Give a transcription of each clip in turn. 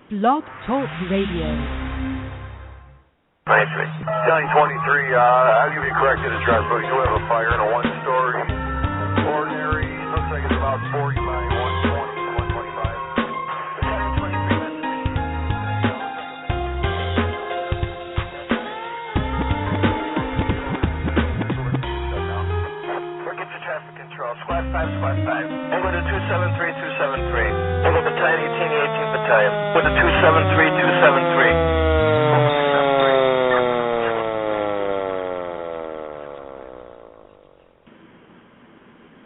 Blog Talk Radio. 923, I'll give you a corrected address, but you have a fire in a one-story ordinary. Looks like it's about 40 by 120, 125. We'll get to traffic control. Squad 5, Squad 5. Over to 273, 273. Over Battalion 18, 18th Battalion. With the 273, 273.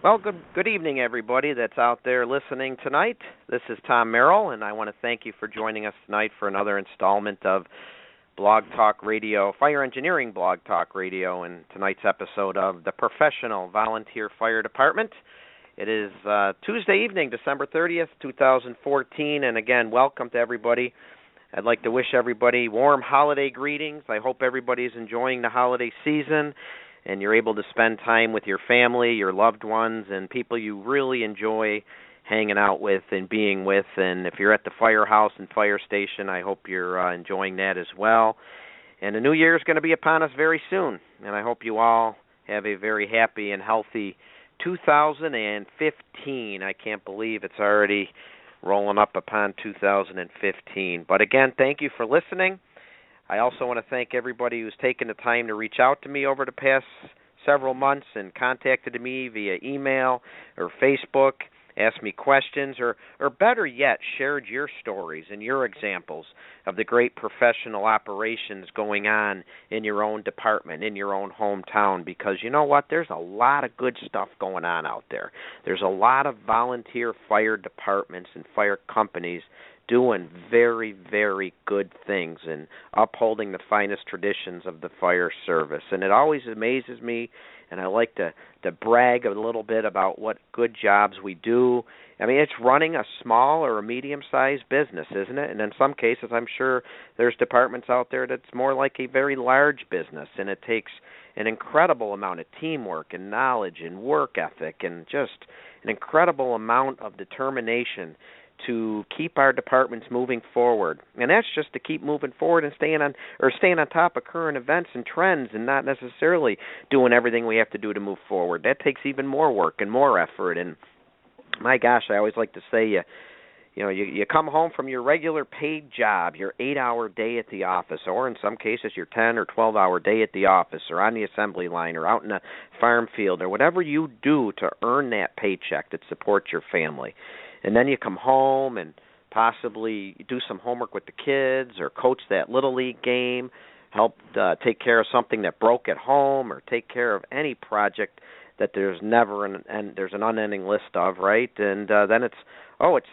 Well, good evening, everybody that's out there listening tonight. This is Tom Merrill, and I want to thank you for joining us tonight for another installment of Blog Talk Radio, Fire Engineering Blog Talk Radio, and tonight's episode of the Professional Volunteer Fire Department. It is Tuesday evening, December 30th, 2014, and again, welcome to everybody. I'd like to wish everybody warm holiday greetings. I hope everybody's enjoying the holiday season and you're able to spend time with your family, your loved ones, and people you really enjoy hanging out with and being with. And if you're at the firehouse and fire station, I hope you're enjoying that as well. And the new year is going to be upon us very soon, and I hope you all have a very happy and healthy 2015. I can't believe it's already rolling up upon 2015. But again, thank you for listening. I also want to thank everybody who's taken the time to reach out to me over the past several months and contacted me via email or Facebook, asked me questions, or better yet, shared your stories and your examples of the great professional operations going on in your own department, in your own hometown, because you know what? There's a lot of good stuff going on out there. There's a lot of volunteer fire departments and fire companies doing very, very good things and upholding the finest traditions of the fire service. And it always amazes me, and I like to brag a little bit about what good jobs we do. I mean, it's running a small or a medium-sized business, isn't it? And in some cases, I'm sure there's departments out there that's more like a very large business, and it takes an incredible amount of teamwork and knowledge and work ethic and just an incredible amount of determination to keep our departments moving forward. And that's just to keep moving forward and staying on top of current events and trends and not necessarily doing everything we have to do to move forward. That takes even more work and more effort. And my gosh, I always like to say you come home from your regular paid job, your 8-hour day at the office, or in some cases your 10 or 12-hour day at the office or on the assembly line or out in a farm field or whatever you do to earn that paycheck that supports your family. And then you come home and possibly do some homework with the kids or coach that Little League game, help take care of something that broke at home or take care of any project that there's there's an unending list of, right? And then it's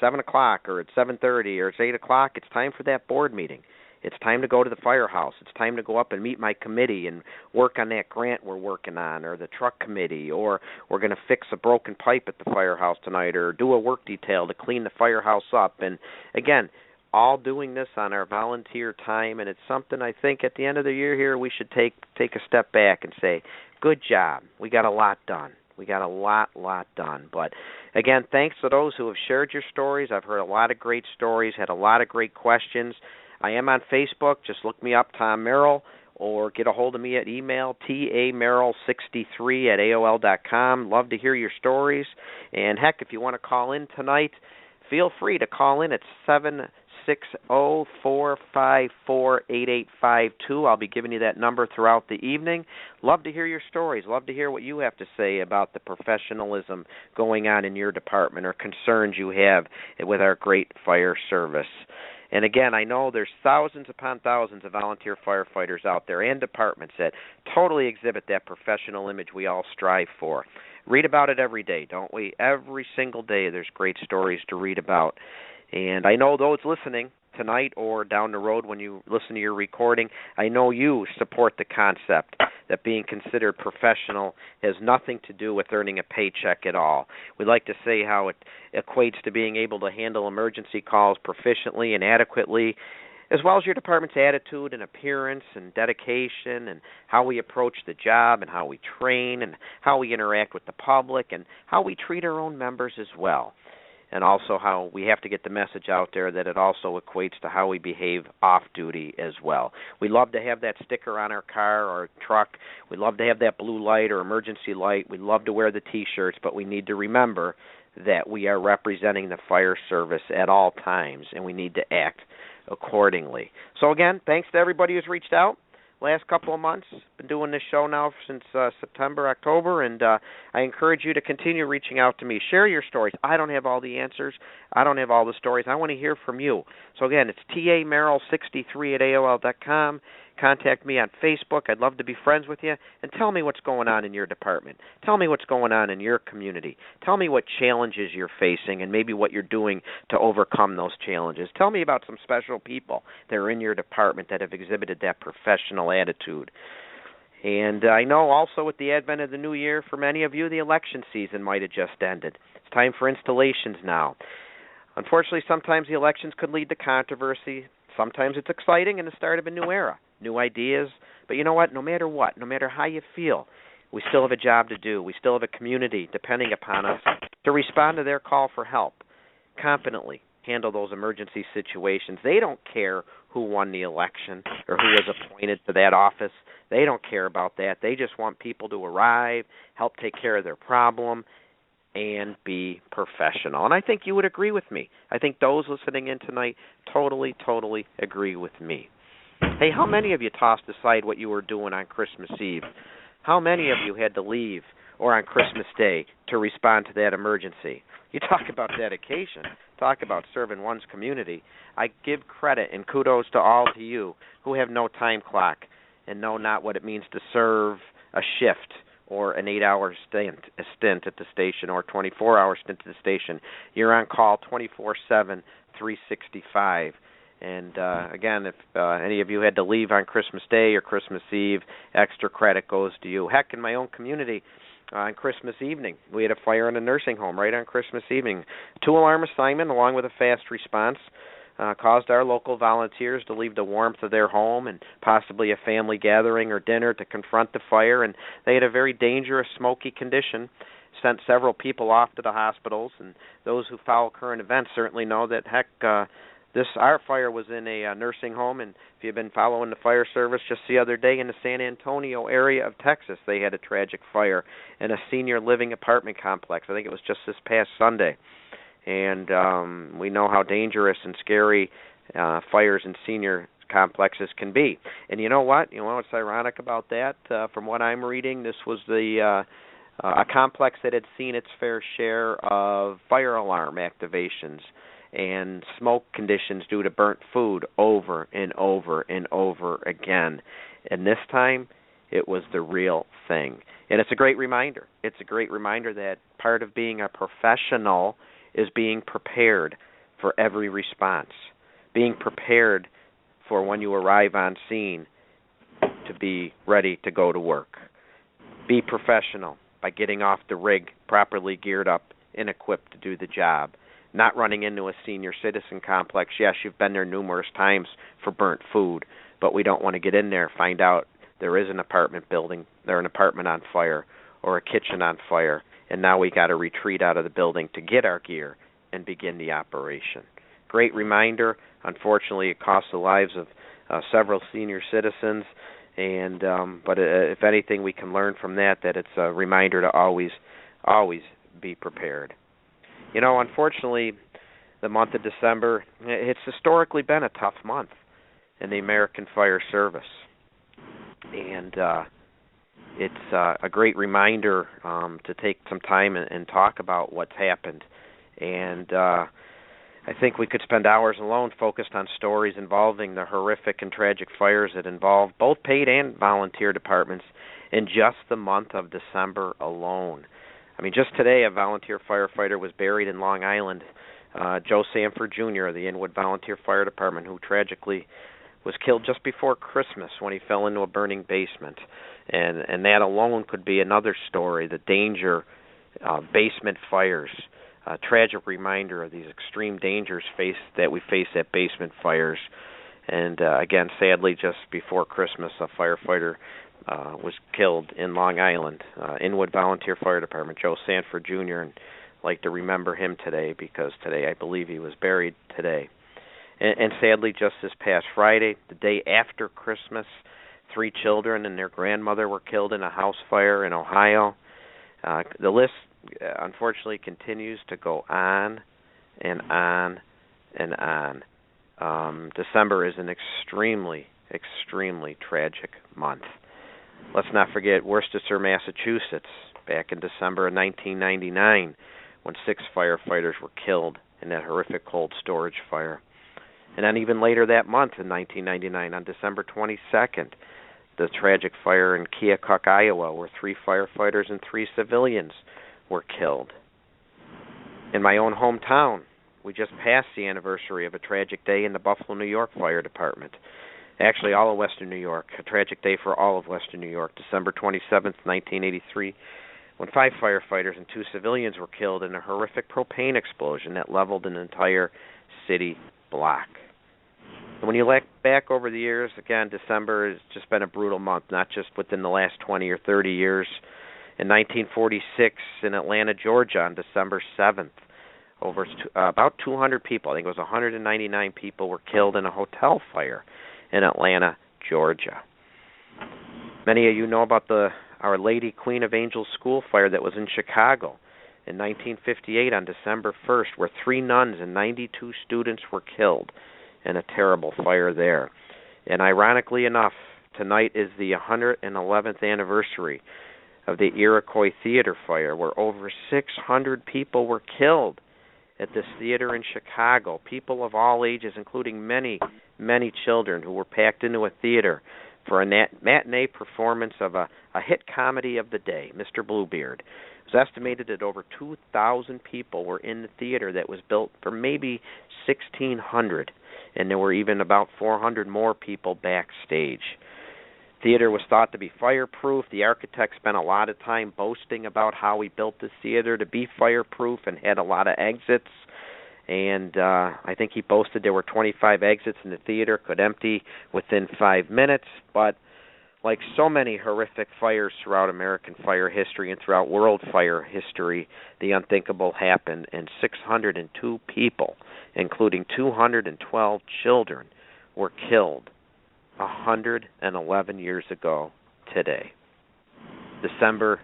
7 o'clock or it's 7:30 or it's 8 o'clock. It's time for that board meeting. It's time to go to the firehouse. It's time to go up and meet my committee and work on that grant we're working on, or the truck committee, or we're going to fix a broken pipe at the firehouse tonight, or do a work detail to clean the firehouse up. And again, all doing this on our volunteer time, and it's something I think at the end of the year here we should take a step back and say, good job. We got a lot done. We got a lot done. But again, thanks to those who have shared your stories. I've heard a lot of great stories, had a lot of great questions. I am on Facebook. Just look me up, Tom Merrill, or get a hold of me at email, tamerrill63@aol.com. Love to hear your stories. And, heck, if you want to call in tonight, feel free to call in at 760-454-8852. I'll be giving you that number throughout the evening. Love to hear your stories. Love to hear what you have to say about the professionalism going on in your department or concerns you have with our great fire service. And again, I know there's thousands upon thousands of volunteer firefighters out there and departments that totally exhibit that professional image we all strive for. Read about it every day, don't we? Every single day there's great stories to read about. And I know those listening tonight or down the road when you listen to your recording, I know you support the concept that being considered professional has nothing to do with earning a paycheck at all. We like to say how it equates to being able to handle emergency calls proficiently and adequately, as well as your department's attitude and appearance and dedication and how we approach the job and how we train and how we interact with the public and how we treat our own members as well. and also how we have to get the message out there that it also equates to how we behave off-duty as well. We love to have that sticker on our car or truck. We love to have that blue light or emergency light. We love to wear the T-shirts, but we need to remember that we are representing the fire service at all times, and we need to act accordingly. So again, thanks to everybody who's reached out last couple of months. Been doing this show now since September, October, and I encourage you to continue reaching out to me. Share your stories. I don't have all the answers. I don't have all the stories. I want to hear from you. So again, it's tamerrill63@AOL.com. Contact me on Facebook. I'd love to be friends with you. And tell me what's going on in your department. Tell me what's going on in your community. Tell me what challenges you're facing and maybe what you're doing to overcome those challenges. Tell me about some special people that are in your department that have exhibited that professional attitude. And I know also with the advent of the new year, for many of you, the election season might have just ended. It's time for installations now. Unfortunately, sometimes the elections could lead to controversy. Sometimes it's exciting and the start of a new era, new ideas. But you know what? No matter how you feel, we still have a job to do. We still have a community depending upon us to respond to their call for help, competently handle those emergency situations. They don't care who won the election or who was appointed to that office. They don't care about that. They just want people to arrive, help take care of their problem, and be professional. And I think you would agree with me. I think those listening in tonight totally agree with me. Hey, how many of you tossed aside what you were doing on Christmas Eve? How many of you had to leave or on Christmas Day to respond to that emergency? You talk about dedication, talk about serving one's community. I give credit and kudos to all of you who have no time clock and know not what it means to serve a shift or an 8-hour stint at the station or 24-hour stint at the station. You're on call 24/7, 365. And again, if any of you had to leave on Christmas Day or Christmas Eve, extra credit goes to you. Heck, in my own community, on Christmas evening, we had a fire in a nursing home right on Christmas evening. 2-alarm assignment along with a fast response caused our local volunteers to leave the warmth of their home and possibly a family gathering or dinner to confront the fire, and they had a very dangerous, smoky condition, sent several people off to the hospitals, and those who follow current events certainly know that, heck, our fire was in a nursing home, and if you've been following the fire service, just the other day in the San Antonio area of Texas, they had a tragic fire in a senior living apartment complex. I think it was just this past Sunday. And we know how dangerous and scary fires in senior complexes can be. And you know what? You know what's ironic about that? From what I'm reading, this was a complex that had seen its fair share of fire alarm activations and smoke conditions due to burnt food over and over again. And this time, it was the real thing. And it's a great reminder. It's a great reminder that part of being a professional is being prepared for every response, being prepared for when you arrive on scene to be ready to go to work. Be professional by getting off the rig properly geared up and equipped to do the job, not running into a senior citizen complex. Yes, you've been there numerous times for burnt food, but we don't want to get in there, find out there is an apartment building, there's an apartment on fire, or a kitchen on fire, and now we got to retreat out of the building to get our gear and begin the operation. Great reminder. Unfortunately, it costs the lives of several senior citizens, and but if anything, we can learn from that it's a reminder to always be prepared. You know, unfortunately, the month of December, it's historically been a tough month in the American Fire Service, and it's a great reminder to take some time and talk about what's happened. And I think we could spend hours alone focused on stories involving the horrific and tragic fires that involve both paid and volunteer departments in just the month of December alone. I mean, just today a volunteer firefighter was buried in Long Island, Joe Sanford Jr. of the Inwood Volunteer Fire Department, who tragically was killed just before Christmas when he fell into a burning basement. And that alone could be another story, the danger of basement fires, a tragic reminder of these extreme dangers that we face at basement fires. And again, sadly, just before Christmas, a firefighter was killed in Long Island, Inwood Volunteer Fire Department, Joe Sanford Jr. And like to remember him today, because today I believe he was buried today. And sadly, just this past Friday, the day after Christmas, 3 children and their grandmother were killed in a house fire in Ohio. The list, unfortunately, continues to go on and on and on. December is an extremely, extremely tragic month. Let's not forget Worcester, Massachusetts, back in December of 1999, when 6 firefighters were killed in that horrific cold storage fire. And then even later that month in 1999, on December 22nd, the tragic fire in Keokuk, Iowa, where 3 firefighters and 3 civilians were killed. In my own hometown, we just passed the anniversary of a tragic day in the Buffalo, New York Fire Department. Actually, all of Western New York, a tragic day for all of Western New York, December 27th, 1983, when 5 firefighters and 2 civilians were killed in a horrific propane explosion that leveled an entire city block. And when you look back over the years, again, December has just been a brutal month, not just within the last 20 or 30 years. In 1946, in Atlanta, Georgia, on December 7th, about 200 people, I think it was 199 people, were killed in a hotel fire in Atlanta, Georgia. Many of you know about the Our Lady Queen of Angels school fire that was in Chicago in 1958 on December 1st, where 3 nuns and 92 students were killed in a terrible fire there. And ironically enough, tonight is the 111th anniversary of the Iroquois Theater fire, where over 600 people were killed at this theater in Chicago, people of all ages, including many, many children who were packed into a theater for a matinee performance of a hit comedy of the day, Mr. Bluebeard. It was estimated that over 2,000 people were in the theater that was built for maybe 1,600, and there were even about 400 more people backstage. Theater was thought to be fireproof. The architect spent a lot of time boasting about how he built this theater to be fireproof and had a lot of exits. And I think he boasted there were 25 exits in the theater, could empty within 5 minutes. But like so many horrific fires throughout American fire history and throughout world fire history, the unthinkable happened, and 602 people, including 212 children, were killed 111 years ago today. December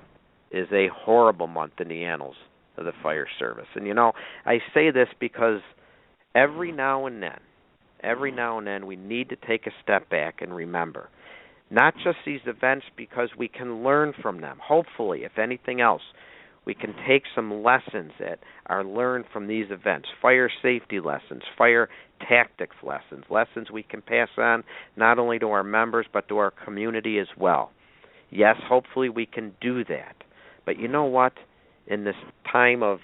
is a horrible month in the annals of the fire service. And you know, I say this because every now and then we need to take a step back and remember not just these events, because we can learn from them. Hopefully, if anything else, we can take some lessons that are learned from these events, fire safety lessons, fire tactics lessons, lessons we can pass on not only to our members but to our community as well. Yes, hopefully we can do that. But you know what? In this time of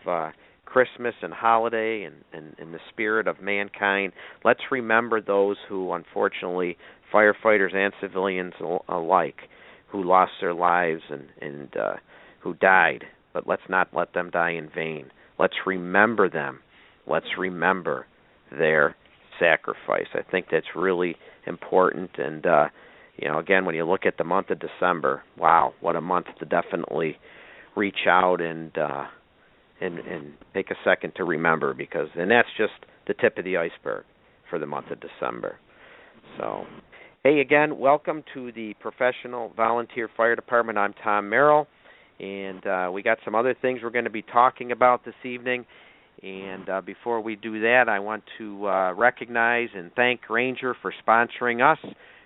Christmas and holiday and in the spirit of mankind, let's remember those who, unfortunately, firefighters and civilians alike, who lost their lives and who died. But let's not let them die in vain. Let's remember them. Let's remember their sacrifice. I think that's really important. And, again, when you look at the month of December, wow, what a month to definitely reach out and take a second to remember, and that's just the tip of the iceberg for the month of December. So, hey, again, welcome to the Professional Volunteer Fire Department. I'm Tom Merrill. And we got some other things we're going to be talking about this evening. And before we do that, I want to recognize and thank Grainger for sponsoring us.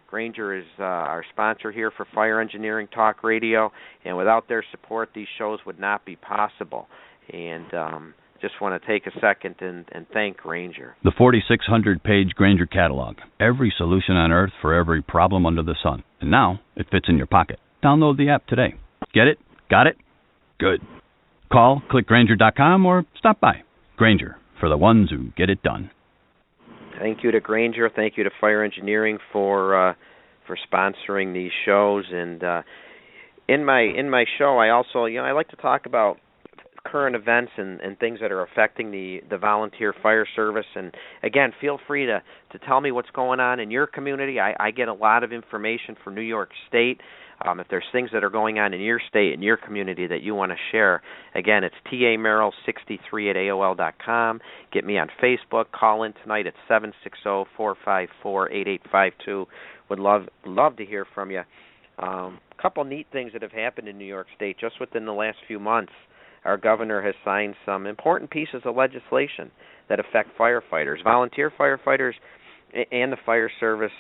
Grainger is our sponsor here for Fire Engineering Talk Radio, and without their support, these shows would not be possible. And just want to take a second and thank Grainger. The 4,600-page Grainger catalog. Every solution on earth for every problem under the sun. And now it fits in your pocket. Download the app today. Get it? Got it? Good. Call, click Grainger.com, or stop by. Grainger, for the ones who get it done. Thank you to Grainger. Thank you to Fire Engineering for sponsoring these shows. And in my show, I also I like to talk about current events and things that are affecting the volunteer fire service. And again, feel free to tell me what's going on in your community. I get a lot of information from New York State. If there's things that are going on in your state, in your community that you want to share, again, it's tamerrill63@AOL.com. Get me on Facebook. Call in tonight at 760-454-8852. Would love to hear from you. A couple neat things that have happened in New York State just within the last few months. Our governor has signed some important pieces of legislation that affect firefighters, volunteer firefighters, and the fire service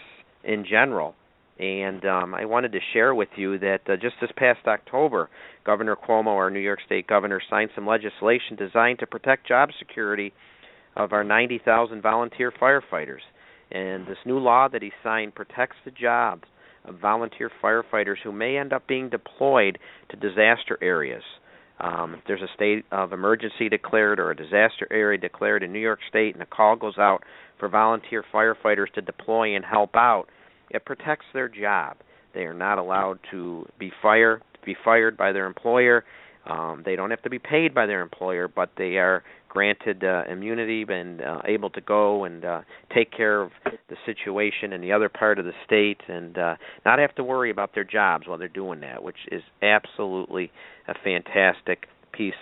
in general. And I wanted to share with you that just this past October, Governor Cuomo, our New York State governor, signed some legislation designed to protect job security of our 90,000 volunteer firefighters. And this new law that he signed protects the jobs of volunteer firefighters who may end up being deployed to disaster areas. If there's a state of emergency declared or a disaster area declared in New York State and a call goes out for volunteer firefighters to deploy and help out, it protects their job. They are not allowed to be fired by their employer. They don't have to be paid by their employer, but they are granted immunity and able to go and take care of the situation in the other part of the state and not have to worry about their jobs while they're doing that, which is absolutely a fantastic piece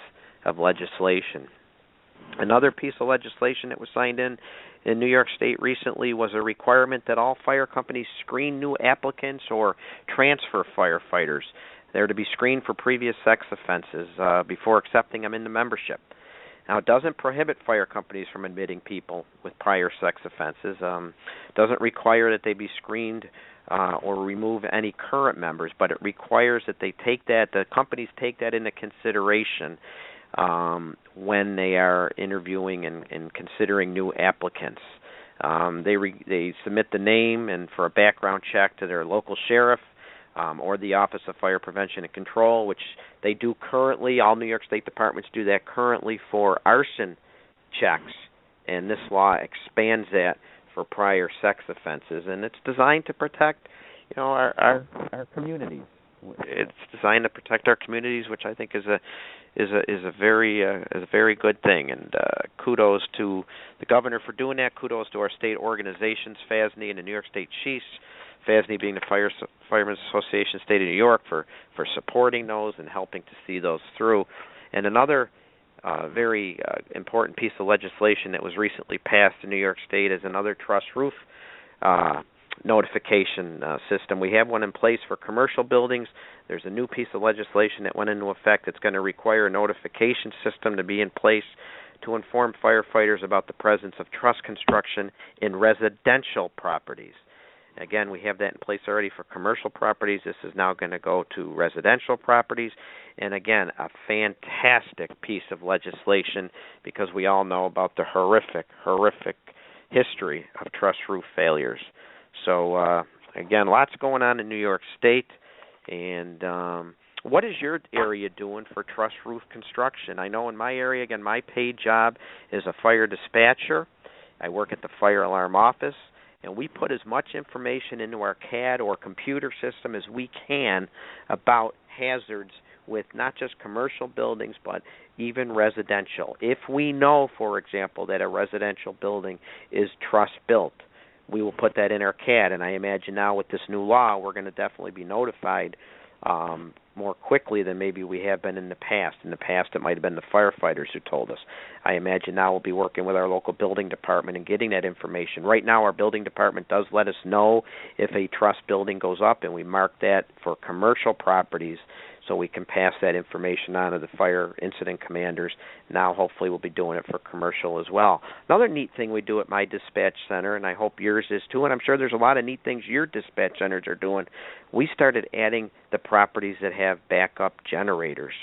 of legislation. Another piece of legislation that was signed in New York State recently was a requirement that all fire companies screen new applicants or transfer firefighters. They're to be screened for previous sex offenses before accepting them into membership. Now, it doesn't prohibit fire companies from admitting people with prior sex offenses. Doesn't require that they be screened or remove any current members, but it requires that the companies take that into consideration when they are interviewing and considering new applicants. They submit the name and for a background check to their local sheriff or the Office of Fire Prevention and Control, which they do currently. All New York State departments do that currently for arson checks, and this law expands that for prior sex offenses, and it's designed to protect, our communities. It's designed to protect our communities, which I think is a very good thing. And kudos to the governor for doing that. Kudos to our state organizations, FASNY and the New York State Chiefs. FASNY being the Firemen's Association State of New York for supporting those and helping to see those through. And another very important piece of legislation that was recently passed in New York State is another truss roof notification system. We have one in place for commercial buildings. There's a new piece of legislation that went into effect that's going to require a notification system to be in place to inform firefighters about the presence of truss construction in residential properties. Again, we have that in place already for commercial properties. This is now going to go to residential properties. And again, a fantastic piece of legislation because we all know about the horrific history of truss roof failures. So, again, lots going on in New York State. And what is your area doing for truss roof construction? I know in my area, again, my paid job is a fire dispatcher. I work at the fire alarm office. And we put as much information into our CAD or computer system as we can about hazards with not just commercial buildings, but even residential. If we know, for example, that a residential building is truss built, we will put that in our CAD. And I imagine now with this new law, we're going to definitely be notified more quickly than maybe we have been in the past. In the past, it might have been the firefighters who told us. I imagine now we'll be working with our local building department and getting that information. Right now, our building department does let us know if a truss building goes up, and we mark that for commercial properties so we can pass that information on to the fire incident commanders. Now, hopefully, we'll be doing it for commercial as well. Another neat thing we do at my dispatch center, and I hope yours is too, and I'm sure there's a lot of neat things your dispatch centers are doing, we started adding the properties that have backup generators.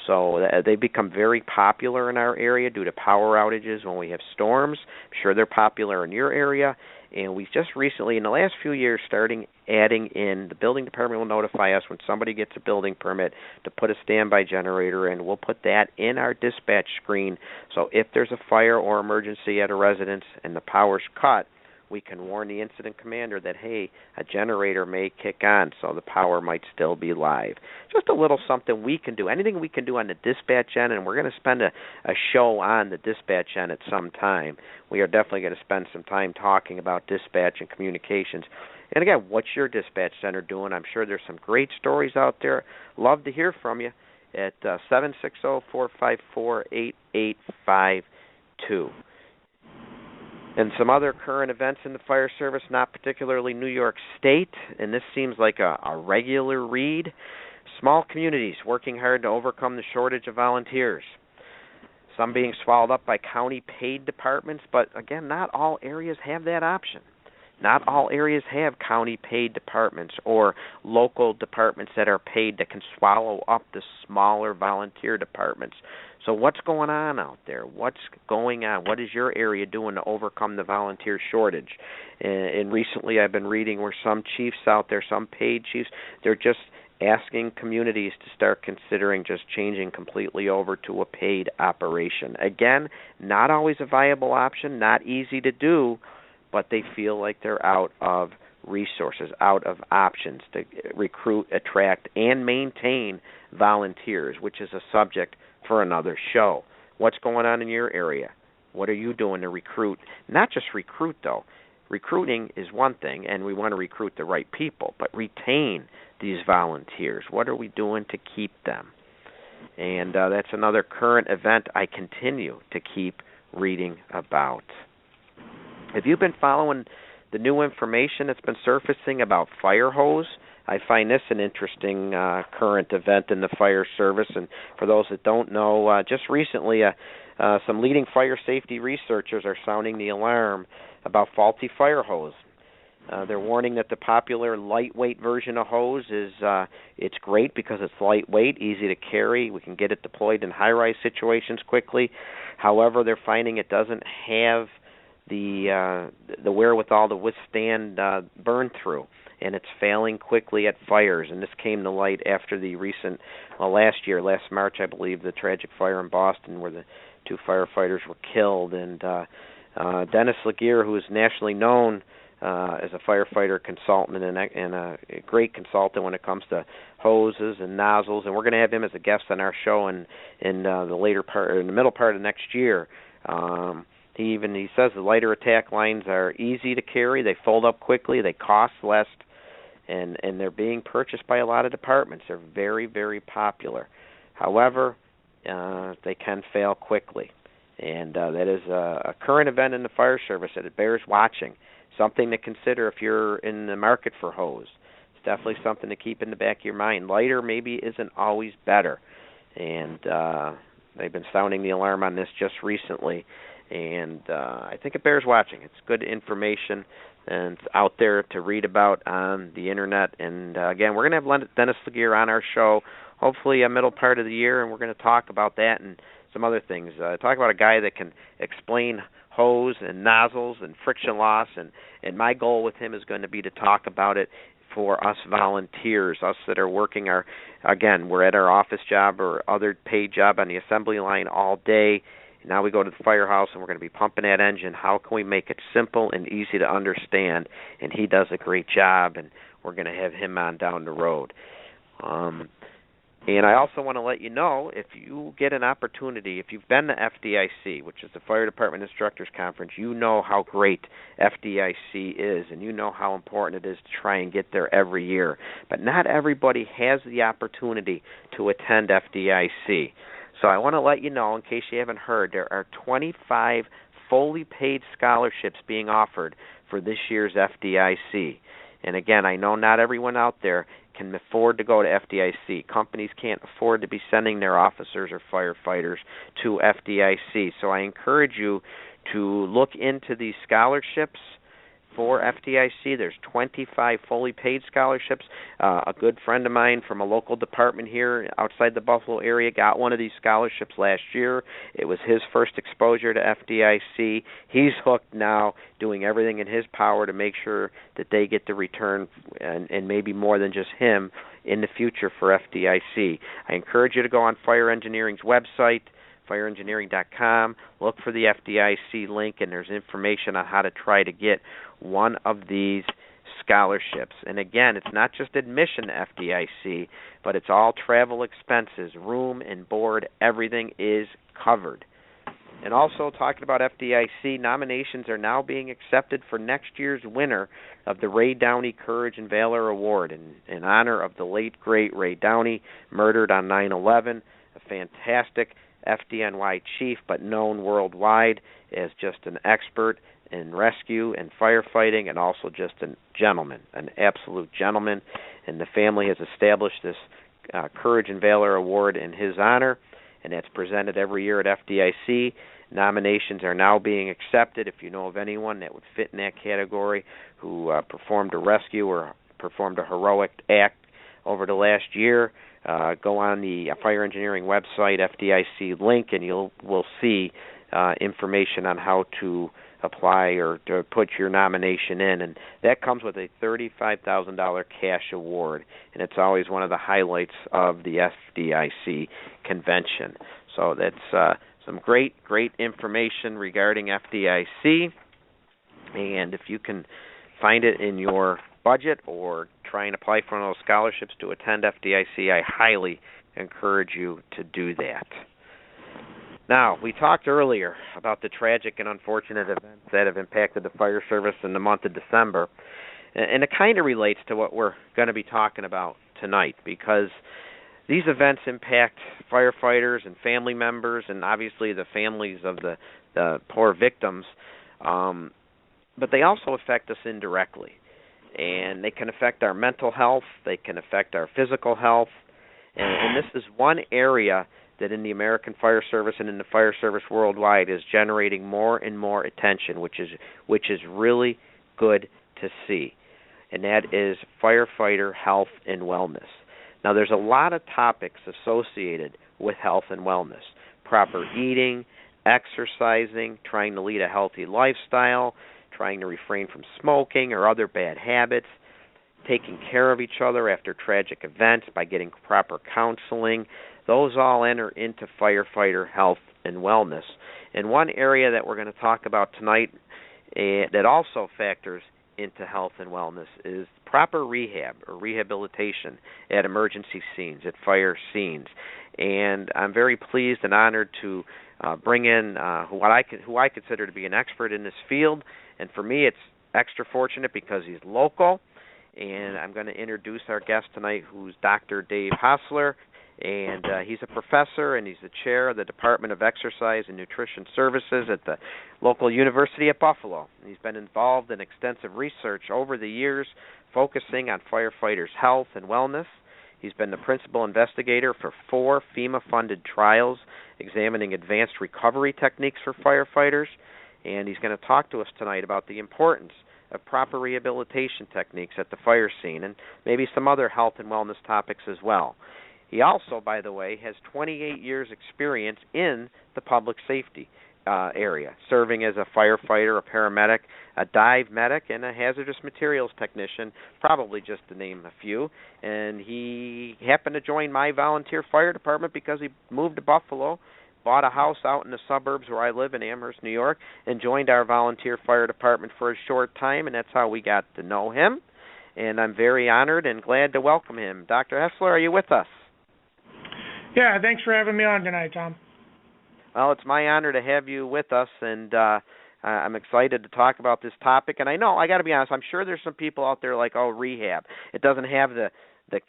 So they become very popular in our area due to power outages when we have storms. I'm sure they're popular in your area. And we just recently, in the last few years, starting adding in, the building department will notify us when somebody gets a building permit to put a standby generator in. We'll put that in our dispatch screen. So if there's a fire or emergency at a residence and the power's cut, we can warn the incident commander that, hey, a generator may kick on, so the power might still be live. Just a little something we can do. Anything we can do on the dispatch end, and we're going to spend a show on the dispatch end at some time. We are definitely going to spend some time talking about dispatch and communications. And again, what's your dispatch center doing? I'm sure there's some great stories out there. Love to hear from you at 760-454-8852. And some other current events in the fire service, not particularly New York State, and this seems like a regular read. Small communities working hard to overcome the shortage of volunteers. Some being swallowed up by county paid departments, but again, not all areas have that option. Not all areas have county paid departments or local departments that are paid that can swallow up the smaller volunteer departments. So what's going on out there? What's going on? What is your area doing to overcome the volunteer shortage? And recently I've been reading where some chiefs out there, some paid chiefs, they're just asking communities to start considering just changing completely over to a paid operation. Again, not always a viable option, not easy to do, but they feel like they're out of resources, out of options to recruit, attract, and maintain volunteers, which is a subject for another show. What's going on in your area? What are you doing to recruit? Not just recruit, though. Recruiting is one thing, and we want to recruit the right people, but retain these volunteers. What are we doing to keep them? And that's another current event I continue to keep reading about. Have you been following the new information that's been surfacing about fire hose? I find this an interesting current event in the fire service. And for those that don't know, just recently some leading fire safety researchers are sounding the alarm about faulty fire hose. They're warning that the popular lightweight version of hose is it's great because it's lightweight, easy to carry. We can get it deployed in high-rise situations quickly. However, they're finding it doesn't have the wherewithal to withstand burn-through, and it's failing quickly at fires. And this came to light after the recent, last March, I believe, the tragic fire in Boston where the 2 firefighters were killed. And Dennis Laguerre, who is nationally known as a firefighter consultant and a great consultant when it comes to hoses and nozzles, and we're going to have him as a guest on our show in the middle part of next year. He says the lighter attack lines are easy to carry, they fold up quickly, they cost less, and they're being purchased by a lot of departments. They're very, very popular. However, they can fail quickly, and that is a current event in the fire service that it bears watching. Something to consider if you're in the market for hose. It's definitely something to keep in the back of your mind. Lighter maybe isn't always better, and they've been sounding the alarm on this just recently. And I think it bears watching. It's good information, and it's out there to read about on the Internet. And, again, we're going to have Dennis Laguerre on our show, hopefully a middle part of the year, and we're going to talk about that and some other things. Talk about a guy that can explain hose and nozzles and friction loss, and my goal with him is going to be to talk about it for us volunteers, us that are working we're at our office job or other paid job on the assembly line all day. Now we go to the firehouse and we're going to be pumping that engine. How can we make it simple and easy to understand? And he does a great job, and we're going to have him on down the road. And I also want to let you know, if you get an opportunity, if you've been to FDIC, which is the Fire Department Instructors Conference, you know how great FDIC is, and you know how important it is to try and get there every year. But not everybody has the opportunity to attend FDIC. So I want to let you know, in case you haven't heard, there are 25 fully paid scholarships being offered for this year's FDIC. And again, I know not everyone out there can afford to go to FDIC. Companies can't afford to be sending their officers or firefighters to FDIC. So I encourage you to look into these scholarships for FDIC. There's 25 fully paid scholarships. A good friend of mine from a local department here outside the Buffalo area got one of these scholarships last year. It was his first exposure to FDIC. He's hooked now, doing everything in his power to make sure that they get the return, and maybe more than just him, in the future for FDIC. I encourage you to go on Fire Engineering's website, fireengineering.com, look for the FDIC link, and there's information on how to try to get one of these scholarships. And again, it's not just admission to FDIC, but it's all travel expenses, room and board, everything is covered. And also talking about FDIC, nominations are now being accepted for next year's winner of the Ray Downey Courage and Valor Award in honor of the late, great Ray Downey, murdered on 9/11, a fantastic FDNY chief, but known worldwide as just an expert in rescue and firefighting, and also just a gentleman, an absolute gentleman. And the family has established this Courage and Valor Award in his honor, and that's presented every year at FDIC. Nominations are now being accepted. If you know of anyone that would fit in that category who performed a rescue or performed a heroic act over the last year, go on the fire engineering website, FDIC link, and will see information on how to apply or to put your nomination in. And that comes with a $35,000 cash award, and it's always one of the highlights of the FDIC convention. So that's some great information regarding FDIC, and if you can find it in your budget or try and apply for one of those scholarships to attend FDIC, I highly encourage you to do that. Now, we talked earlier about the tragic and unfortunate events that have impacted the fire service in the month of December, and it kind of relates to what we're going to be talking about tonight, because these events impact firefighters and family members, and obviously the families of the poor victims, but they also affect us indirectly. And they can affect our mental health, they can affect our physical health, and this is one area that in the American Fire Service and in the fire service worldwide is generating more and more attention, which is really good to see, and that is firefighter health and wellness. Now, there's a lot of topics associated with health and wellness: proper eating, exercising, trying to lead a healthy lifestyle, trying to refrain from smoking or other bad habits, taking care of each other after tragic events by getting proper counseling. Those all enter into firefighter health and wellness. And one area that we're going to talk about tonight that also factors into health and wellness is proper rehab or rehabilitation at emergency scenes, at fire scenes. And I'm very pleased and honored to bring in who I consider to be an expert in this field. And for me, it's extra fortunate because he's local. And I'm going to introduce our guest tonight, who's Dr. Dave Hostler. And he's a professor, and he's the chair of the Department of Exercise and Nutrition Services at the local university at Buffalo. And he's been involved in extensive research over the years, focusing on firefighters' health and wellness. He's been the principal investigator for 4 FEMA-funded trials examining advanced recovery techniques for firefighters. And he's going to talk to us tonight about the importance of proper rehabilitation techniques at the fire scene and maybe some other health and wellness topics as well. He also, by the way, has 28 years' experience in the public safety area, serving as a firefighter, a paramedic, a dive medic, and a hazardous materials technician, probably just to name a few. And he happened to join my volunteer fire department because he moved to Buffalo, bought a house out in the suburbs where I live in Amherst, New York, and joined our volunteer fire department for a short time, and that's how we got to know him. And I'm very honored and glad to welcome him. Dr. Hostler, are you with us? Yeah, thanks for having me on tonight, Tom. Well, it's my honor to have you with us, and I'm excited to talk about this topic. And I know, I got to be honest, I'm sure there's some people out there like, oh, rehab. It doesn't have the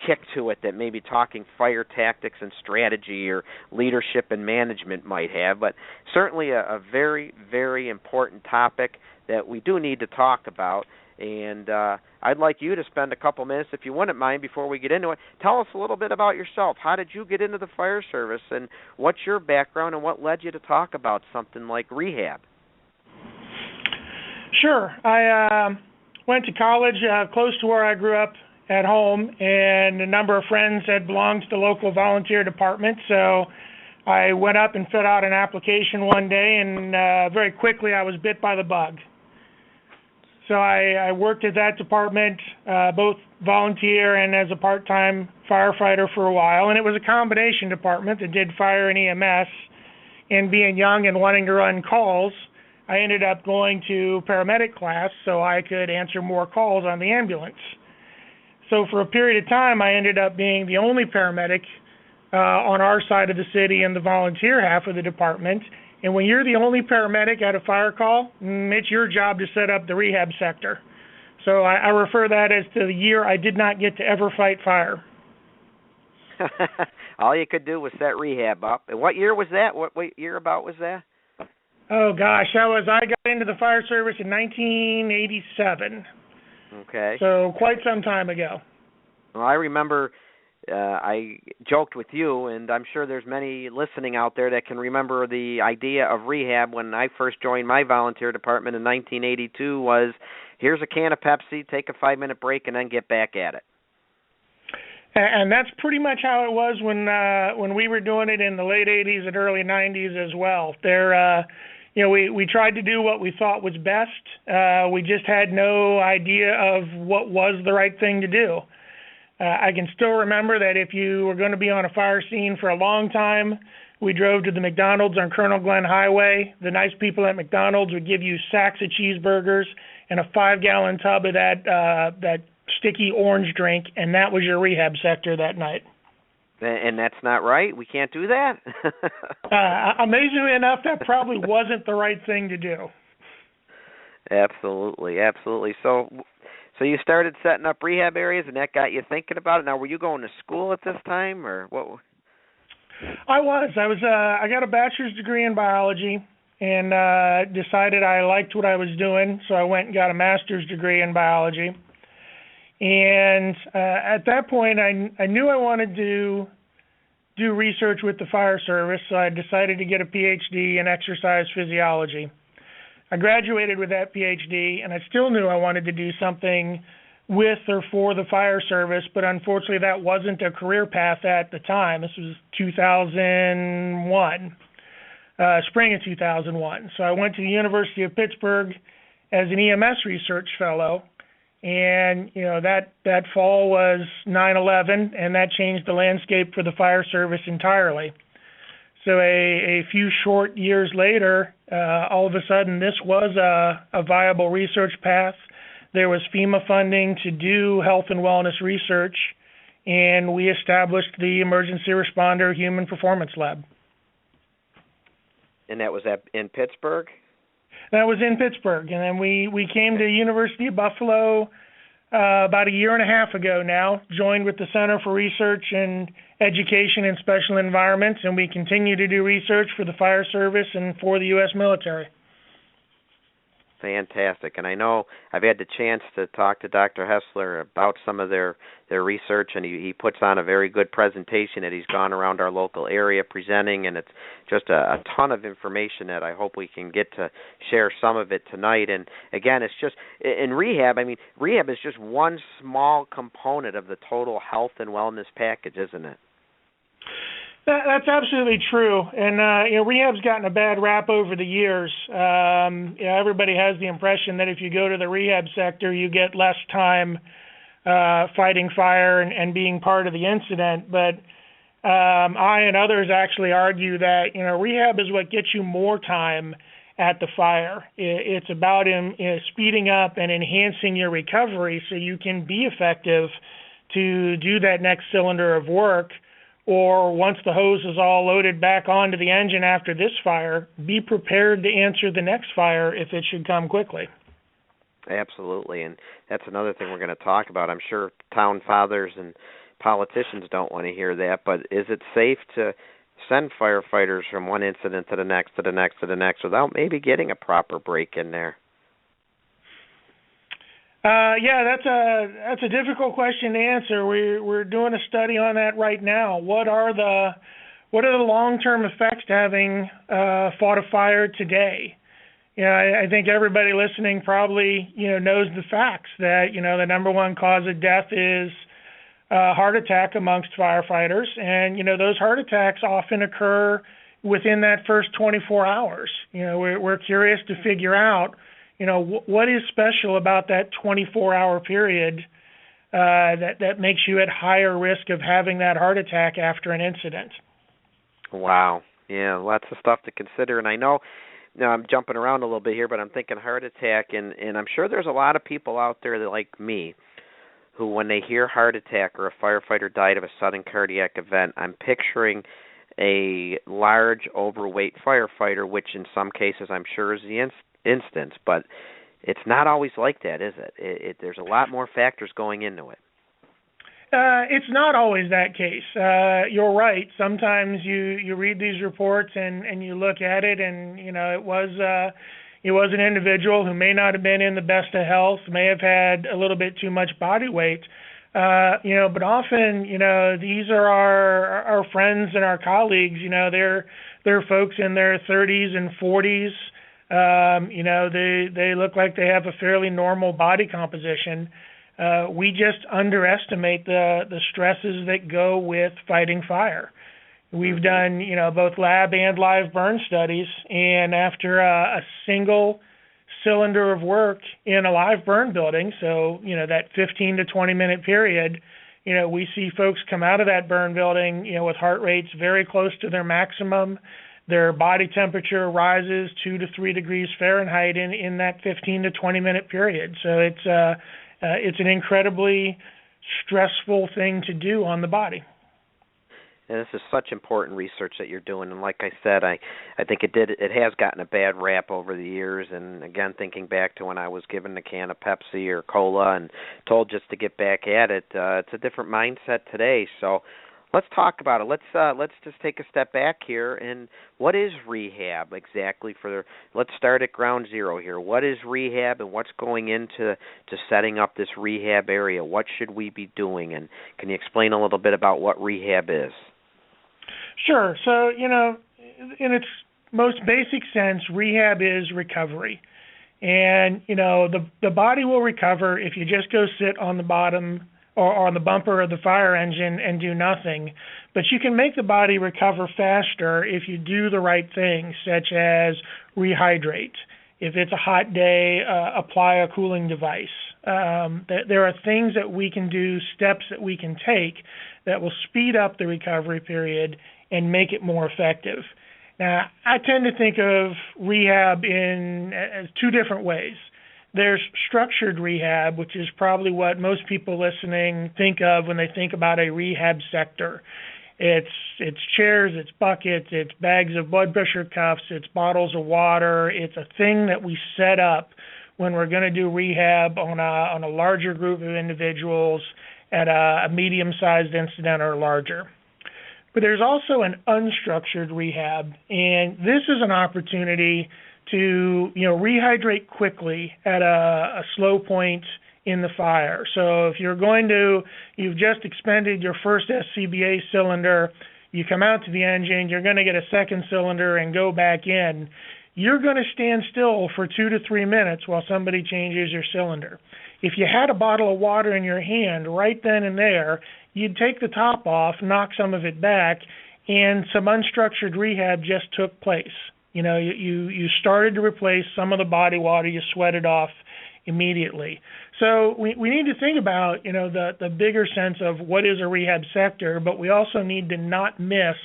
kick to it that maybe talking fire tactics and strategy or leadership and management might have, but certainly a very, very important topic that we do need to talk about. And I'd like you to spend a couple minutes, if you wouldn't mind, before we get into it. Tell us a little bit about yourself. How did you get into the fire service, and what's your background, and what led you to talk about something like rehab? Sure. I went to college close to where I grew up at home, and a number of friends had belonged to the local volunteer department, so I went up and filled out an application one day, and very quickly I was bit by the bug. So I worked at that department, both volunteer and as a part-time firefighter for a while, and it was a combination department that did fire and EMS. And being young and wanting to run calls, I ended up going to paramedic class so I could answer more calls on the ambulance. So for a period of time, I ended up being the only paramedic on our side of the city in the volunteer half of the department, And when you're the only paramedic at a fire call, it's your job to set up the rehab sector. So I refer that as to the year I did not get to ever fight fire. All you could do was set rehab up. And what year was that? What year about was that? Oh, gosh, I got into the fire service in 1987. Okay. So quite some time ago. Well, I remember I joked with you, and I'm sure there's many listening out there that can remember the idea of rehab when I first joined my volunteer department in 1982 was, here's a can of Pepsi, take a 5-minute break, and then get back at it. And that's pretty much how it was when we were doing it in the late 80s and early 90s as well. We tried to do what we thought was best. We just had no idea of what was the right thing to do. I can still remember that if you were going to be on a fire scene for a long time, we drove to the McDonald's on Colonel Glenn Highway. The nice people at McDonald's would give you sacks of cheeseburgers and a 5-gallon tub of that sticky orange drink, and that was your rehab sector that night. And that's not right? We can't do that? Amazingly enough, that probably wasn't the right thing to do. Absolutely. So you started setting up rehab areas, and that got you thinking about it. Now, were you going to school at this time, or what? I got a bachelor's degree in biology, and decided I liked what I was doing, so I went and got a master's degree in biology. And at that point, I knew I wanted to do research with the fire service, so I decided to get a PhD in exercise physiology. I graduated with that PhD, and I still knew I wanted to do something with or for the fire service, but unfortunately that wasn't a career path at the time. This was 2001, spring of 2001. So I went to the University of Pittsburgh as an EMS research fellow. And, that fall was 9/11, and that changed the landscape for the fire service entirely. So a few short years later, all of a sudden, this was a viable research path. There was FEMA funding to do health and wellness research, and we established the Emergency Responder Human Performance Lab. And that was in Pittsburgh? That was in Pittsburgh, and then we came to University of Buffalo about a year and a half ago now, joined with the Center for Research and Education in Special Environments, and we continue to do research for the fire service and for the U.S. military. Fantastic. And I know I've had the chance to talk to Dr. Hostler about some of their research, and he puts on a very good presentation that he's gone around our local area presenting, and it's just a ton of information that I hope we can get to share some of it tonight. And again, it's just in rehab, rehab is just one small component of the total health and wellness package, isn't it? That's absolutely true, and rehab's gotten a bad rap over the years. Everybody has the impression that if you go to the rehab sector, you get less time fighting fire and being part of the incident. But I and others actually argue that rehab is what gets you more time at the fire. It's about speeding up and enhancing your recovery so you can be effective to do that next cylinder of work. Or once the hose is all loaded back onto the engine after this fire, be prepared to answer the next fire if it should come quickly. Absolutely, and that's another thing we're going to talk about. I'm sure town fathers and politicians don't want to hear that, but is it safe to send firefighters from one incident to the next, to the next, to the next, without maybe getting a proper break in there? That's a difficult question to answer. We're doing a study on that right now. What are the long-term effects to having fought a fire today? I think everybody listening probably knows the facts that the number one cause of death is heart attack amongst firefighters, and those heart attacks often occur within that first 24 hours. We're curious to figure out what is special about that 24-hour period that makes you at higher risk of having that heart attack after an incident? Wow. Yeah, lots of stuff to consider. And I know I'm jumping around a little bit here, but I'm thinking heart attack, and I'm sure there's a lot of people out there that, like me, who when they hear heart attack or a firefighter died of a sudden cardiac event, I'm picturing a large, overweight firefighter, which in some cases I'm sure is the instance, but it's not always like that, is it? There's a lot more factors going into it. It's not always that case. You're right. Sometimes you read these reports and you look at it, and it was an individual who may not have been in the best of health, may have had a little bit too much body weight. But often, these are our friends and our colleagues. They're folks in their 30s and 40s. They look like they have a fairly normal body composition. We just underestimate the stresses that go with fighting fire. We've done, both lab and live burn studies, and after a single cylinder of work in a live burn building, so, that 15 to 20 minute period, we see folks come out of that burn building, with heart rates very close to their maximum. Their body temperature rises 2 to 3 degrees Fahrenheit in that 15 to 20 minute period. So it's an incredibly stressful thing to do on the body. And this is such important research that you're doing, and like I said, I think it has gotten a bad rap over the years. And again, thinking back to when I was given a can of Pepsi or Cola and told just to get back at it, it's a different mindset today. So let's talk about it. Let's just take a step back here. And what is rehab exactly? Let's start at ground zero here. What is rehab, and what's going into setting up this rehab area? What should we be doing? And can you explain a little bit about what rehab is? Sure. So, in its most basic sense, rehab is recovery. And, the body will recover if you just go sit on the bottom or on the bumper of the fire engine and do nothing. But you can make the body recover faster if you do the right things, such as rehydrate. If it's a hot day, apply a cooling device. There are things that we can do, steps that we can take that will speed up the recovery period and make it more effective. Now, I tend to think of rehab in as two different ways. There's structured rehab, which is probably what most people listening think of when they think about a rehab sector. It's chairs, it's buckets, it's bags of blood pressure cuffs, it's bottles of water. It's a thing that we set up when we're going to do rehab on a larger group of individuals at a medium-sized incident or larger. But there's also an unstructured rehab, and this is an opportunity to rehydrate quickly at a slow point in the fire. So if you've just expended your first SCBA cylinder, you come out to the engine, you're going to get a second cylinder and go back in, you're going to stand still for 2 to 3 minutes while somebody changes your cylinder. If you had a bottle of water in your hand right then and there, you'd take the top off, knock some of it back, and some unstructured rehab just took place. You started to replace some of the body water, you sweat it off immediately. So we need to think about, the bigger sense of what is a rehab sector, but we also need to not miss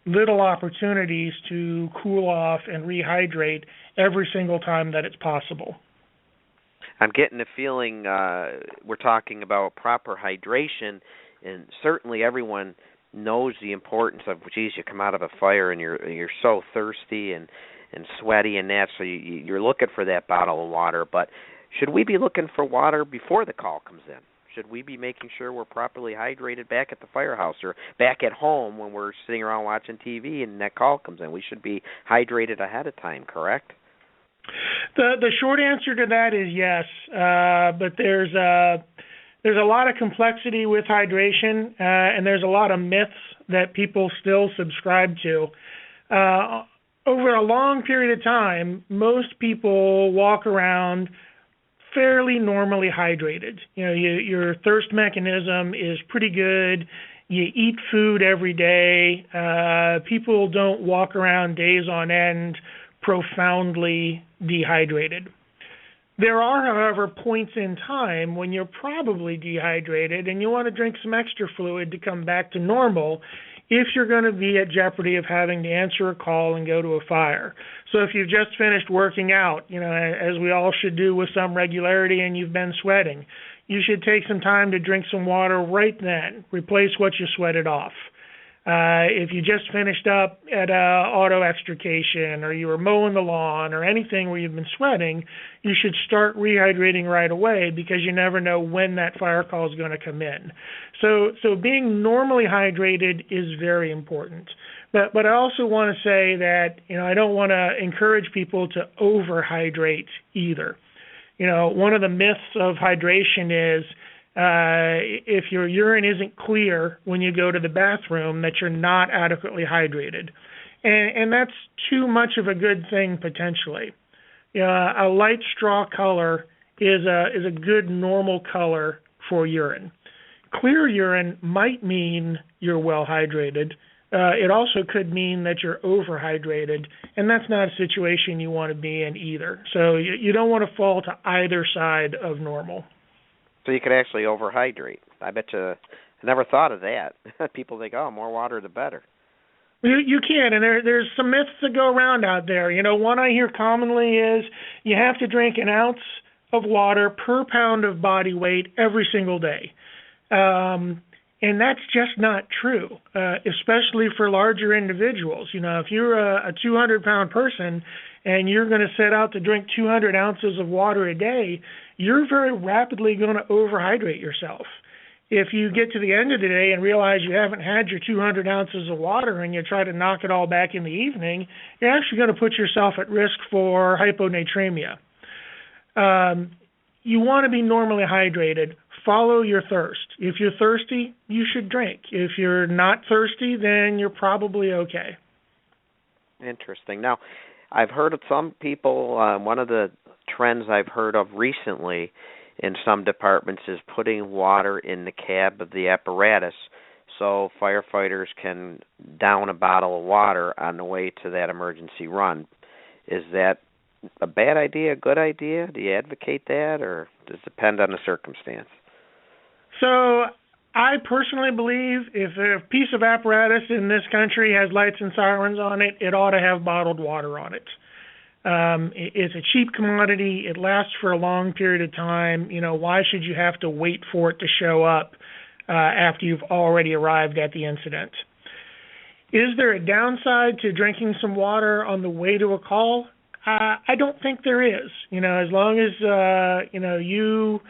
little opportunities to cool off and rehydrate every single time that it's possible. I'm getting a feeling we're talking about proper hydration, and certainly everyone knows the importance of, geez, you come out of a fire and you're so thirsty and sweaty and that, so you're looking for that bottle of water. But should we be looking for water before the call comes in? Should we be making sure we're properly hydrated back at the firehouse or back at home when we're sitting around watching TV and that call comes in? We should be hydrated ahead of time, correct? The short answer to that is yes, but there's a lot of complexity with hydration, and there's a lot of myths that people still subscribe to. Over a long period of time, most people walk around fairly normally hydrated. Your thirst mechanism is pretty good. You eat food every day. People don't walk around days on end profoundly dehydrated. There are, however, points in time when you're probably dehydrated and you want to drink some extra fluid to come back to normal if you're going to be at jeopardy of having to answer a call and go to a fire. So if you've just finished working out, as we all should do with some regularity, and you've been sweating, you should take some time to drink some water right then, replace what you sweated off. If you just finished up at auto extrication, or you were mowing the lawn, or anything where you've been sweating, you should start rehydrating right away, because you never know when that fire call is going to come in. So being normally hydrated is very important. But I also want to say that, I don't want to encourage people to overhydrate either. One of the myths of hydration is if your urine isn't clear when you go to the bathroom, that you're not adequately hydrated. And that's too much of a good thing potentially. A light straw color is a good normal color for urine. Clear urine might mean you're well hydrated. It also could mean that you're overhydrated, and that's not a situation you want to be in either. So you don't want to fall to either side of normal. So you could actually overhydrate. I bet you, I never thought of that. People think, more water the better. You can, and there's some myths that go around out there. One I hear commonly is you have to drink an ounce of water per pound of body weight every single day. And that's just not true, especially for larger individuals. If you're a 200-pound person and you're going to set out to drink 200 ounces of water a day, you're very rapidly going to overhydrate yourself. If you get to the end of the day and realize you haven't had your 200 ounces of water and you try to knock it all back in the evening, you're actually going to put yourself at risk for hyponatremia. You want to be normally hydrated. Follow your thirst. If you're thirsty, you should drink. If you're not thirsty, then you're probably okay. Interesting. Now, I've heard of some people, one of the trends I've heard of recently in some departments is putting water in the cab of the apparatus so firefighters can down a bottle of water on the way to that emergency run. Is that a bad idea, a good idea? Do you advocate that, or does it depend on the circumstance? So I personally believe if a piece of apparatus in this country has lights and sirens on it, it ought to have bottled water on it. It's a cheap commodity. It lasts for a long period of time. Why should you have to wait for it to show up after you've already arrived at the incident? Is there a downside to drinking some water on the way to a call? I don't think there is. As long as you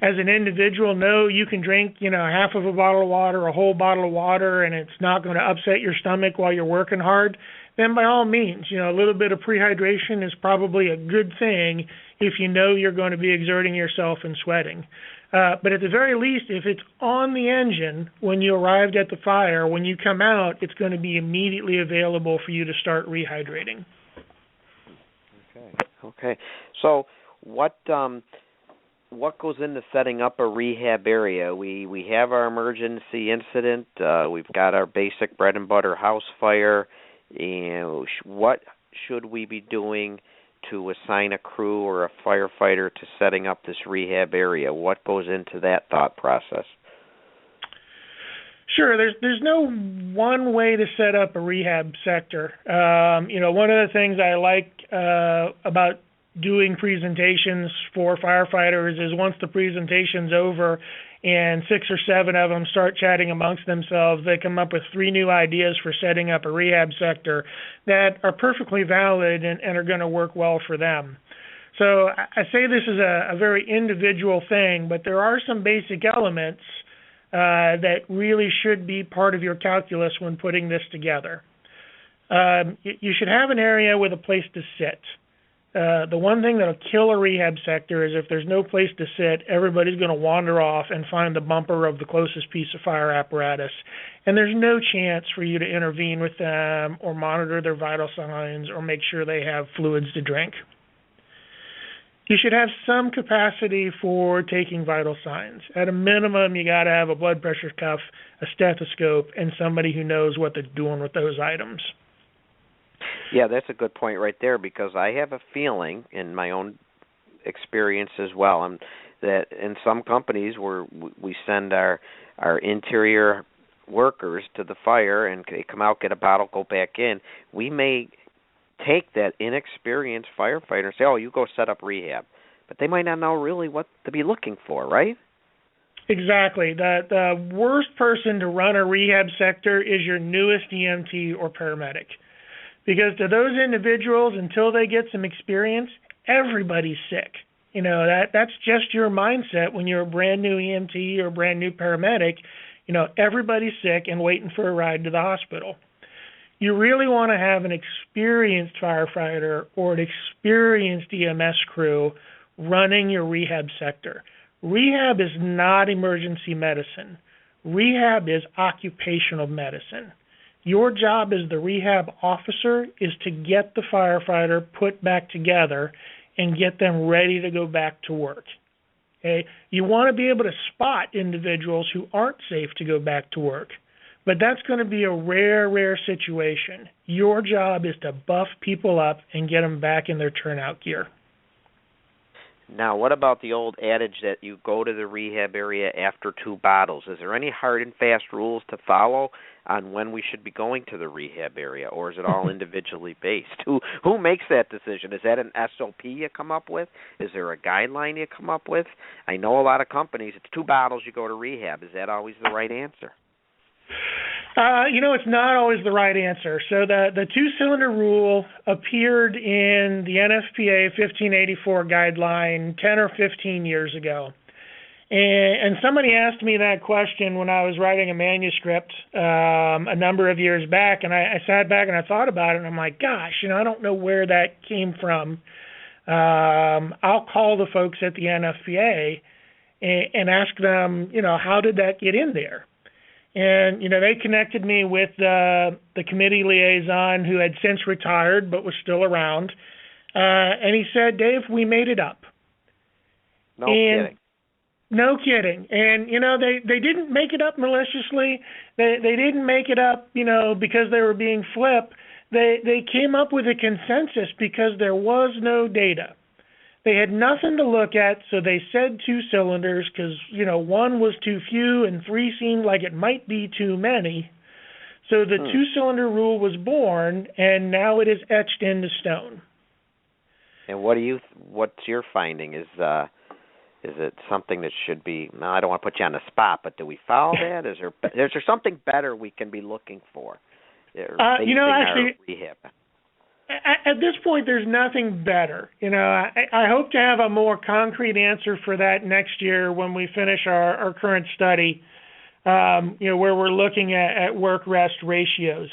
as an individual know you can drink half of a bottle of water, a whole bottle of water, and it's not going to upset your stomach while you're working hard, then by all means, a little bit of prehydration is probably a good thing if you know you're going to be exerting yourself and sweating. But at the very least, if it's on the engine when you arrived at the fire, when you come out, it's going to be immediately available for you to start rehydrating. Okay. So what goes into setting up a rehab area? We have our emergency incident. We've got our basic bread and butter house fire. And what should we be doing to assign a crew or a firefighter to setting up this rehab area? What goes into that thought process? Sure. There's no one way to set up a rehab sector. One of the things I like about doing presentations for firefighters is once the presentation's over and 6 or 7 of them start chatting amongst themselves, they come up with 3 new ideas for setting up a rehab sector that are perfectly valid and are going to work well for them. So I say this is a very individual thing, but there are some basic elements that really should be part of your calculus when putting this together. You should have an area with a place to sit. The one thing that'll kill a rehab sector is if there's no place to sit, everybody's going to wander off and find the bumper of the closest piece of fire apparatus. And there's no chance for you to intervene with them or monitor their vital signs or make sure they have fluids to drink. You should have some capacity for taking vital signs. At a minimum, you got to have a blood pressure cuff, a stethoscope, and somebody who knows what they're doing with those items. Yeah, that's a good point right there, because I have a feeling in my own experience as well, that in some companies where we send our interior workers to the fire and they come out, get a bottle, go back in, we may take that inexperienced firefighter and say, you go set up rehab. But they might not know really what to be looking for, right? Exactly. The worst person to run a rehab sector is your newest EMT or paramedic. Because to those individuals, until they get some experience, everybody's sick. That's just your mindset when you're a brand new EMT or a brand new paramedic. Everybody's sick and waiting for a ride to the hospital. You really want to have an experienced firefighter or an experienced EMS crew running your rehab sector. Rehab is not emergency medicine. Rehab is occupational medicine. Your job as the rehab officer is to get the firefighter put back together and get them ready to go back to work. Okay? You want to be able to spot individuals who aren't safe to go back to work, but that's going to be a rare situation. Your job is to buff people up and get them back in their turnout gear. Now, what about the old adage that you go to the rehab area after 2 bottles? Is there any hard and fast rules to follow on when we should be going to the rehab area, or is it all individually based? Who makes that decision? Is that an SOP you come up with? Is there a guideline you come up with? I know a lot of companies, it's 2 bottles, you go to rehab. Is that always the right answer? It's not always the right answer. So the 2-cylinder rule appeared in the NFPA 1584 guideline 10 or 15 years ago. And somebody asked me that question when I was writing a manuscript a number of years back, and I sat back and I thought about it, and I'm like, gosh, I don't know where that came from. I'll call the folks at the NFPA and ask them, how did that get in there? And, they connected me with the committee liaison who had since retired but was still around. And he said, Dave, we made it up. No kidding. No kidding. And, they didn't make it up maliciously. They didn't make it up, because they were being flip. They came up with a consensus because there was no data. They had nothing to look at, so they said 2 cylinders because, 1 was too few and 3 seemed like it might be too many. So the 2-cylinder rule was born, and now it is etched into stone. And what's your finding? Is it something that should be? No, I don't want to put you on the spot, but do we follow that? Is there something better we can be looking for? Actually, rehab. At this point, there's nothing better. I hope to have a more concrete answer for that next year when we finish our current study, where we're looking at work-rest ratios.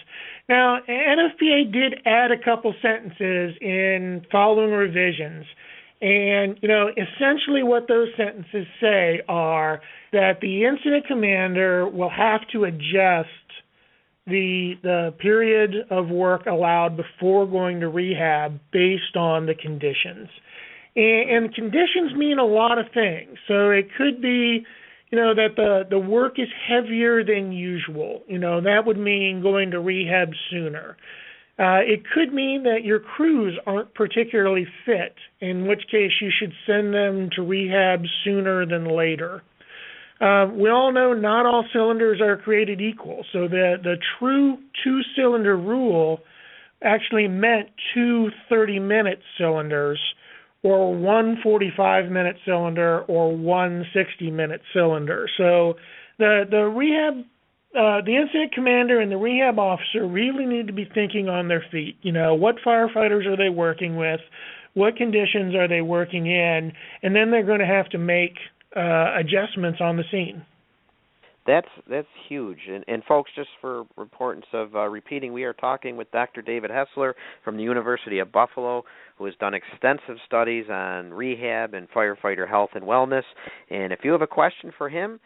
Now, NFPA did add a couple sentences in following revisions. And, essentially what those sentences say are that the incident commander will have to adjust the period of work allowed before going to rehab based on the conditions. And conditions mean a lot of things. So it could be, that the work is heavier than usual. That would mean going to rehab sooner. It could mean that your crews aren't particularly fit, in which case you should send them to rehab sooner than later. We all know not all cylinders are created equal, so the true 2-cylinder rule actually meant 2 30-minute cylinders, or 1 45-minute cylinder, or 1 60-minute cylinder. So the rehab, the incident commander and the rehab officer really need to be thinking on their feet. What firefighters are they working with? What conditions are they working in? And then they're going to have to make adjustments on the scene. That's huge. And folks, just for importance of repeating, we are talking with Dr. David Hostler from the University of Buffalo, who has done extensive studies on rehab and firefighter health and wellness. And if you have a question for him,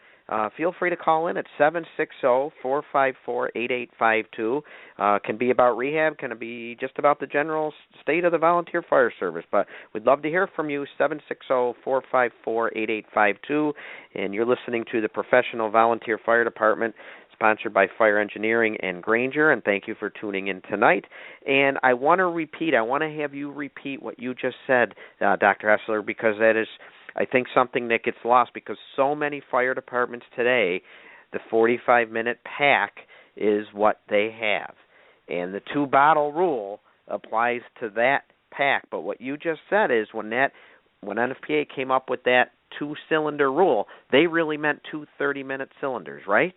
feel free to call in at 760-454-8852. Can be about rehab, can be just about the general state of the volunteer fire service. But we'd love to hear from you, 760-454-8852. And you're listening to the Professional Volunteer Fire Department, sponsored by Fire Engineering and Granger, and thank you for tuning in tonight. And I want to have you repeat what you just said, Dr. Hostler, because that is, I think, something that gets lost, because so many fire departments today, the 45-minute pack is what they have. And the 2-bottle rule applies to that pack. But what you just said is when NFPA came up with that 2-cylinder rule. They really meant 2 30-minute cylinders, right?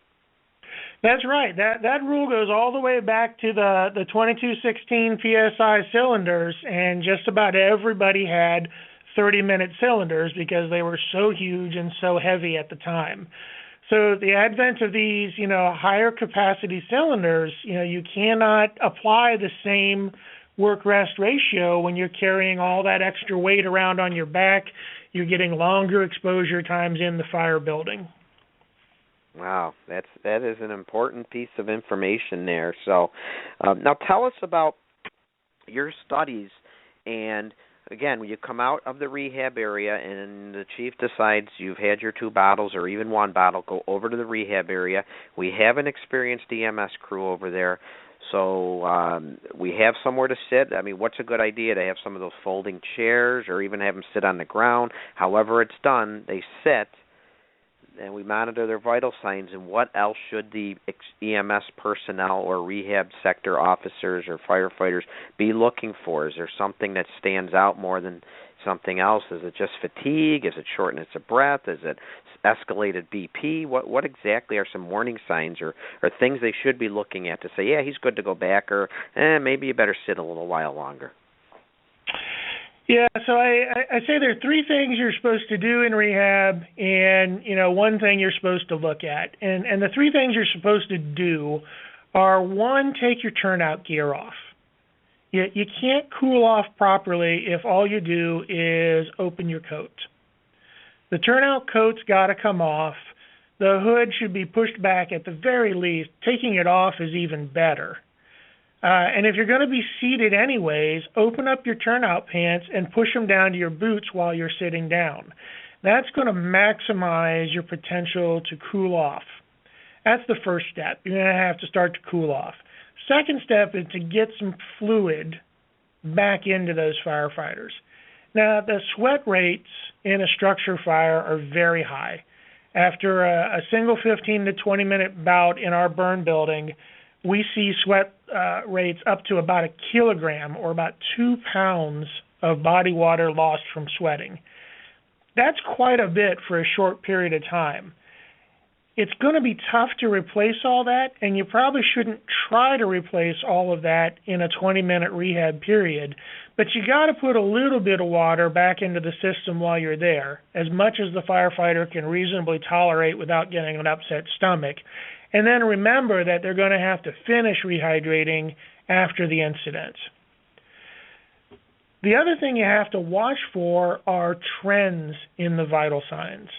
That's right. That rule goes all the way back to the 2216 PSI cylinders, and just about everybody had 30-minute cylinders because they were so huge and so heavy at the time. So the advent of these, higher capacity cylinders, you cannot apply the same work-rest ratio when you're carrying all that extra weight around on your back. You're getting longer exposure times in the fire building. Wow, that is an important piece of information there. So now tell us about your studies. And again, when you come out of the rehab area and the chief decides you've had your 2 bottles or even 1 bottle, go over to the rehab area. We have an experienced EMS crew over there. So we have somewhere to sit. I mean, what's a good idea to have some of those folding chairs or even have them sit on the ground? However it's done, they sit, and we monitor their vital signs. And what else should the EMS personnel or rehab sector officers or firefighters be looking for? Is there something that stands out more than something else? Is it just fatigue? Is it shortness of breath? Is it escalated BP? What exactly are some warning signs or things they should be looking at to say, yeah, he's good to go back, or maybe you better sit a little while longer? Yeah, so I say there are 3 things you're supposed to do in rehab and, 1 thing you're supposed to look at. And the 3 things you're supposed to do are, 1, take your turnout gear off. You can't cool off properly if all you do is open your coat. The turnout coat's got to come off. The hood should be pushed back at the very least. Taking it off is even better. And if you're going to be seated anyways, open up your turnout pants and push them down to your boots while you're sitting down. That's going to maximize your potential to cool off. That's the first step. You're going to have to start to cool off. Second step is to get some fluid back into those firefighters. Now, the sweat rates in a structure fire are very high. After a single 15 to 20-minute bout in our burn building, we see sweat rates up to about 1 kilogram or about 2 pounds of body water lost from sweating. That's quite a bit for a short period of time. It's going to be tough to replace all that, and you probably shouldn't try to replace all of that in a 20-minute rehab period, but you got to put a little bit of water back into the system while you're there, as much as the firefighter can reasonably tolerate without getting an upset stomach. And then remember that they're going to have to finish rehydrating after the incident. The other thing you have to watch for are trends in the vital signs.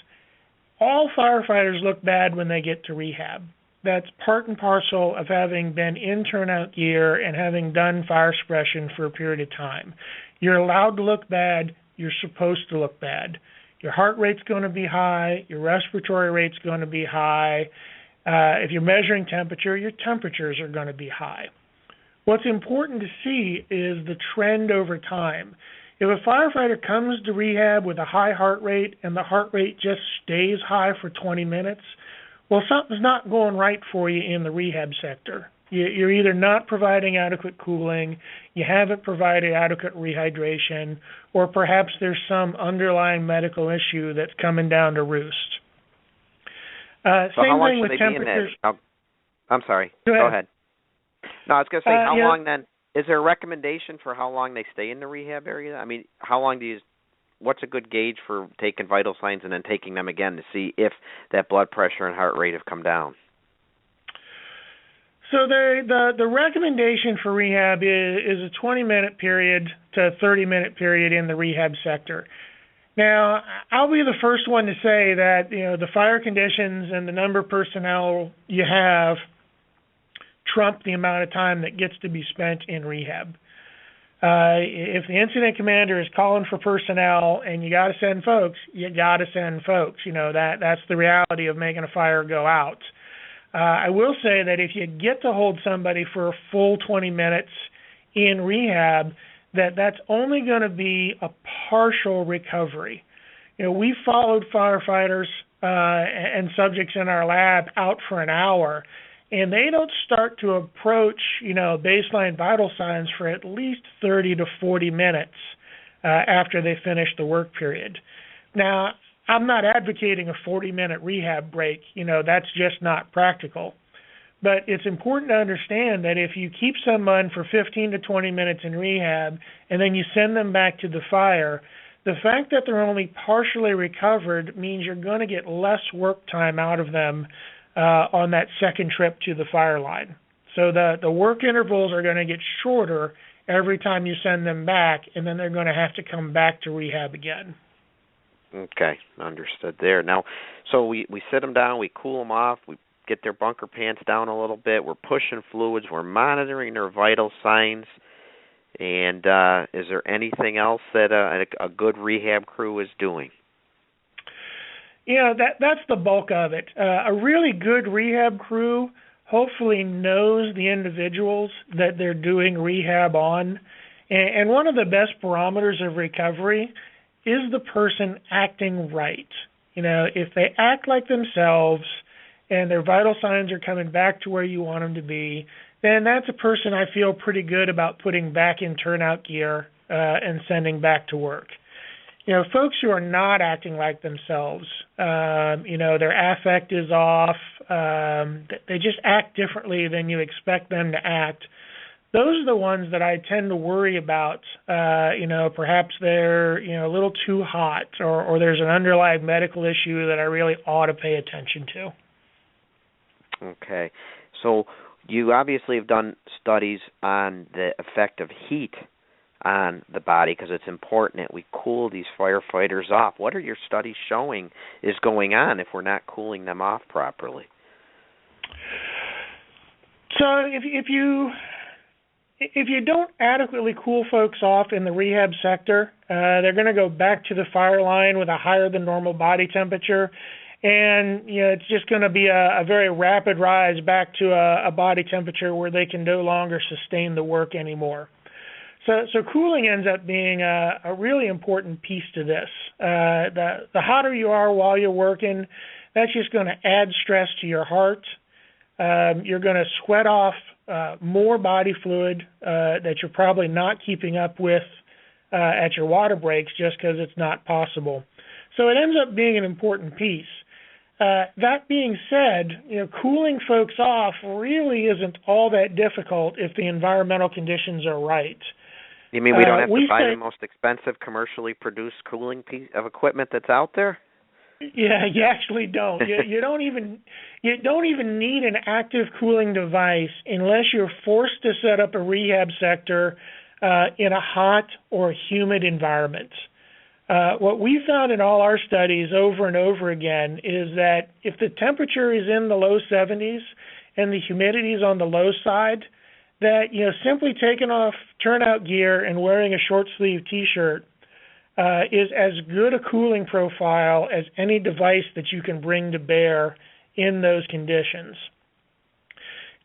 All firefighters look bad when they get to rehab. That's part and parcel of having been in turnout gear and having done fire suppression for a period of time. You're allowed to look bad. You're supposed to look bad. Your heart rate's going to be high. Your respiratory rate's going to be high. If you're measuring temperature, your temperatures are going to be high. What's important to see is the trend over time. If a firefighter comes to rehab with a high heart rate and the heart rate just stays high for 20 minutes, well, something's not going right for you in the rehab sector. You're either not providing adequate cooling, you haven't provided adequate rehydration, or perhaps there's some underlying medical issue that's coming down to roost. So same how long thing with should they temperatures. be in there? I'm sorry. Go ahead. No, I was going to say, how long then? Is there a recommendation for how long they stay in the rehab area? I mean, how long what's a good gauge for taking vital signs and then taking them again to see if that blood pressure and heart rate have come down? So the recommendation for rehab is a 20-minute period to a 30-minute period in the rehab sector. Now, I'll be the first one to say that, the fire conditions and the number of personnel you have trump the amount of time that gets to be spent in rehab. If the incident commander is calling for personnel and you got to send folks, you got to send folks. That's the reality of making a fire go out. I will say that if you get to hold somebody for a full 20 minutes in rehab, that's only going to be a partial recovery. We followed firefighters and subjects in our lab out for an hour, and they don't start to approach, baseline vital signs for at least 30 to 40 minutes after they finish the work period. Now, I'm not advocating a 40-minute rehab break. That's just not practical. But it's important to understand that if you keep someone for 15 to 20 minutes in rehab and then you send them back to the fire, the fact that they're only partially recovered means you're going to get less work time out of them on that second trip to the fire line. So the work intervals are going to get shorter every time you send them back, and then they're going to have to come back to rehab again. Okay, understood there. Now, so we sit them down, we cool them off, we get their bunker pants down a little bit, we're pushing fluids, we're monitoring their vital signs, and is there anything else that a good rehab crew is doing? That's the bulk of it. A really good rehab crew hopefully knows the individuals that they're doing rehab on, and one of the best barometers of recovery is the person acting right. If they act like themselves and their vital signs are coming back to where you want them to be, then that's a person I feel pretty good about putting back in turnout gear and sending back to work. Folks who are not acting like themselves, their affect is off, they just act differently than you expect them to act. Those are the ones that I tend to worry about. Perhaps they're a little too hot, or there's an underlying medical issue that I really ought to pay attention to. Okay. So you obviously have done studies on the effect of heat on the body because it's important that we cool these firefighters off. What are your studies showing is going on if we're not cooling them off properly? So if you don't adequately cool folks off in the rehab sector, they're going to go back to the fire line with a higher than normal body temperature. And it's just going to be a very rapid rise back to a body temperature where they can no longer sustain the work anymore. So cooling ends up being a really important piece to this. The hotter you are while you're working, that's just going to add stress to your heart. You're going to sweat off more body fluid that you're probably not keeping up with at your water breaks just because it's not possible. So it ends up being an important piece. That being said, cooling folks off really isn't all that difficult if the environmental conditions are right. You mean we don't have to buy the most expensive commercially produced cooling piece of equipment that's out there? Yeah, you actually don't. You don't even need an active cooling device unless you're forced to set up a rehab sector in a hot or humid environment. What we found in all our studies over and over again is that if the temperature is in the low 70s and the humidity is on the low side, that simply taking off turnout gear and wearing a short sleeve T-shirt is as good a cooling profile as any device that you can bring to bear in those conditions.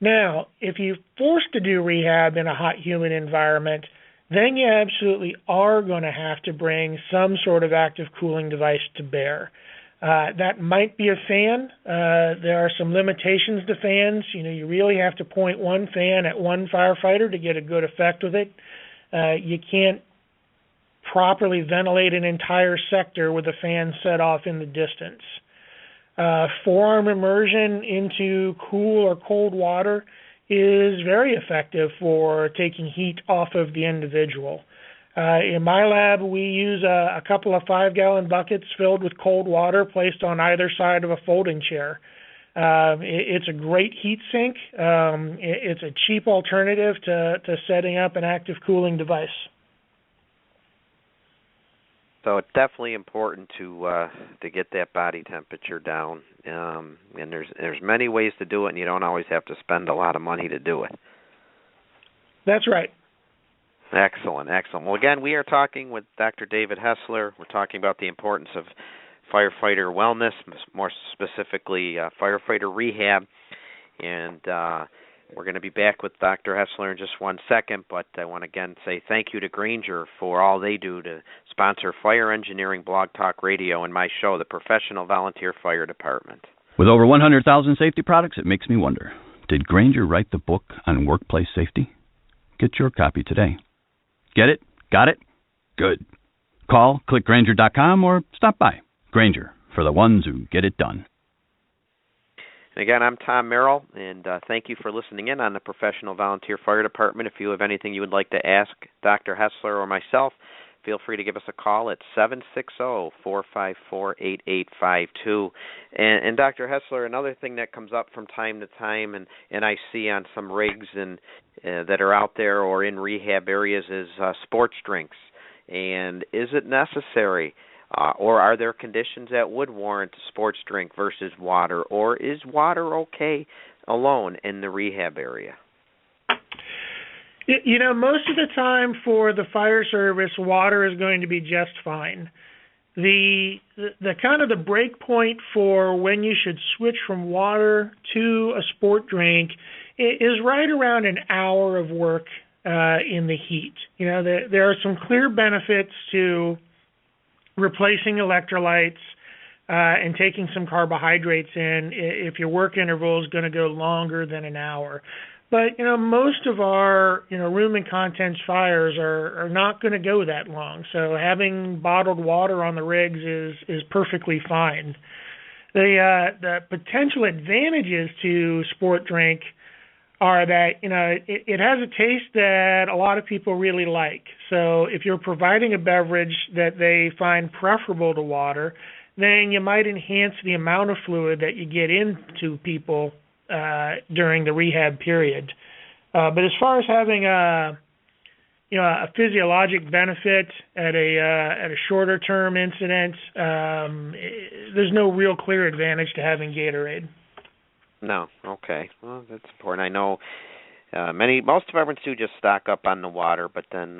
Now, if you're forced to do rehab in a hot, humid environment, then you absolutely are going to have to bring some sort of active cooling device to bear. That might be a fan. There are some limitations to fans. You really have to point one fan at one firefighter to get a good effect with it. You can't properly ventilate an entire sector with a fan set off in the distance. Forearm immersion into cool or cold water is very effective for taking heat off of the individual. In my lab, we use a couple of 5-gallon buckets filled with cold water placed on either side of a folding chair. It's a great heat sink. It's a cheap alternative to setting up an active cooling device. So it's definitely important to get that body temperature down, and there's many ways to do it, and you don't always have to spend a lot of money to do it. That's right. Excellent. Well, again, we are talking with Dr. David Hostler. We're talking about the importance of firefighter wellness, more specifically firefighter rehab, and we're going to be back with Dr. Hostler in just one second, but I want to again say thank you to Grainger for all they do to sponsor Fire Engineering Blog Talk Radio and my show, the Professional Volunteer Fire Department. With over 100,000 safety products, it makes me wonder, did Grainger write the book on workplace safety? Get your copy today. Get it? Got it? Good. Call, click Grainger.com, or stop by. Grainger, for the ones who get it done. And again, I'm Tom Merrill, and thank you for listening in on the Professional Volunteer Fire Department. If you have anything you would like to ask Dr. Hostler or myself, feel free to give us a call at 760-454-8852. And Dr. Hostler, another thing that comes up from time to time, and I see on some rigs and that are out there or in rehab areas, is sports drinks. And is it necessary, or are there conditions that would warrant a sports drink versus water, or is water okay alone in the rehab area? You know, most of the time for the fire service, water is going to be just fine. The kind of the break point for when you should switch from water to a sport drink is right around an hour of work in the heat. You know, there are some clear benefits to replacing electrolytes and taking some carbohydrates in if your work interval is going to go longer than an hour. But, you know, most of our, room and contents fires are not going to go that long. So having bottled water on the rigs is perfectly fine. The potential advantages to sport drink are that, it has a taste that a lot of people really like. So if you're providing a beverage that they find preferable to water, then you might enhance the amount of fluid that you get into people during the rehab period. But as far as having a physiologic benefit at a shorter term incident, there's no real clear advantage to having Gatorade. No. Okay. Well, that's important. I know most departments do just stock up on the water, but then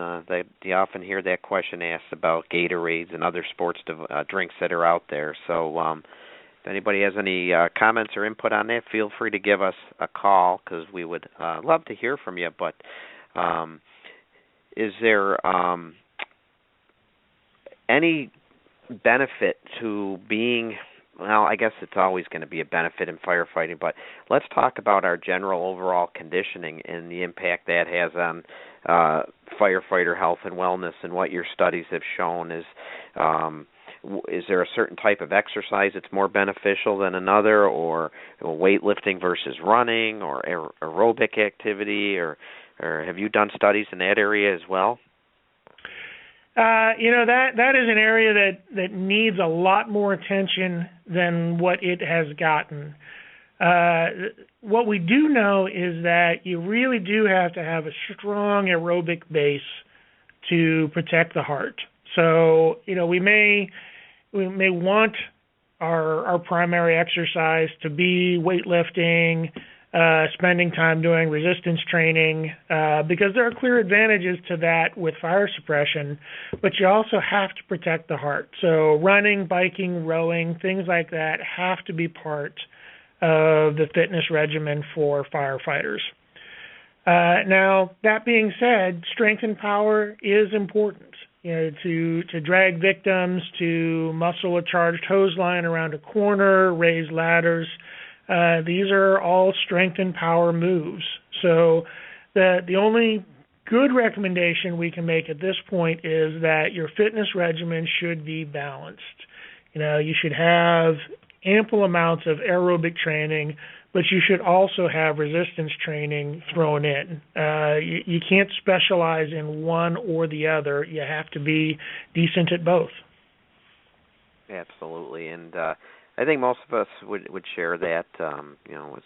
you often hear that question asked about Gatorades and other sports drinks that are out there. So if anybody has any comments or input on that, feel free to give us a call because we would love to hear from you. But is there any benefit to being, well, I guess it's always going to be a benefit in firefighting, but let's talk about our general overall conditioning and the impact that has on firefighter health and wellness, and what your studies have shown is there a certain type of exercise that's more beneficial than another, or weightlifting versus running, or aerobic activity, or have you done studies in that area as well? That is an area that needs a lot more attention than what it has gotten. What we do know is that you really do have to have a strong aerobic base to protect the heart. So, we may want our primary exercise to be weightlifting, spending time doing resistance training, because there are clear advantages to that with fire suppression, but you also have to protect the heart. So running, biking, rowing, things like that have to be part of the fitness regimen for firefighters. Now, that being said, strength and power is important. To drag victims, to muscle a charged hose line around a corner, raise ladders. These are all strength and power moves. So the only good recommendation we can make at this point is that your fitness regimen should be balanced. You should have ample amounts of aerobic training, but you should also have resistance training thrown in. You can't specialize in one or the other. You have to be decent at both. Absolutely, and I think most of us would share that.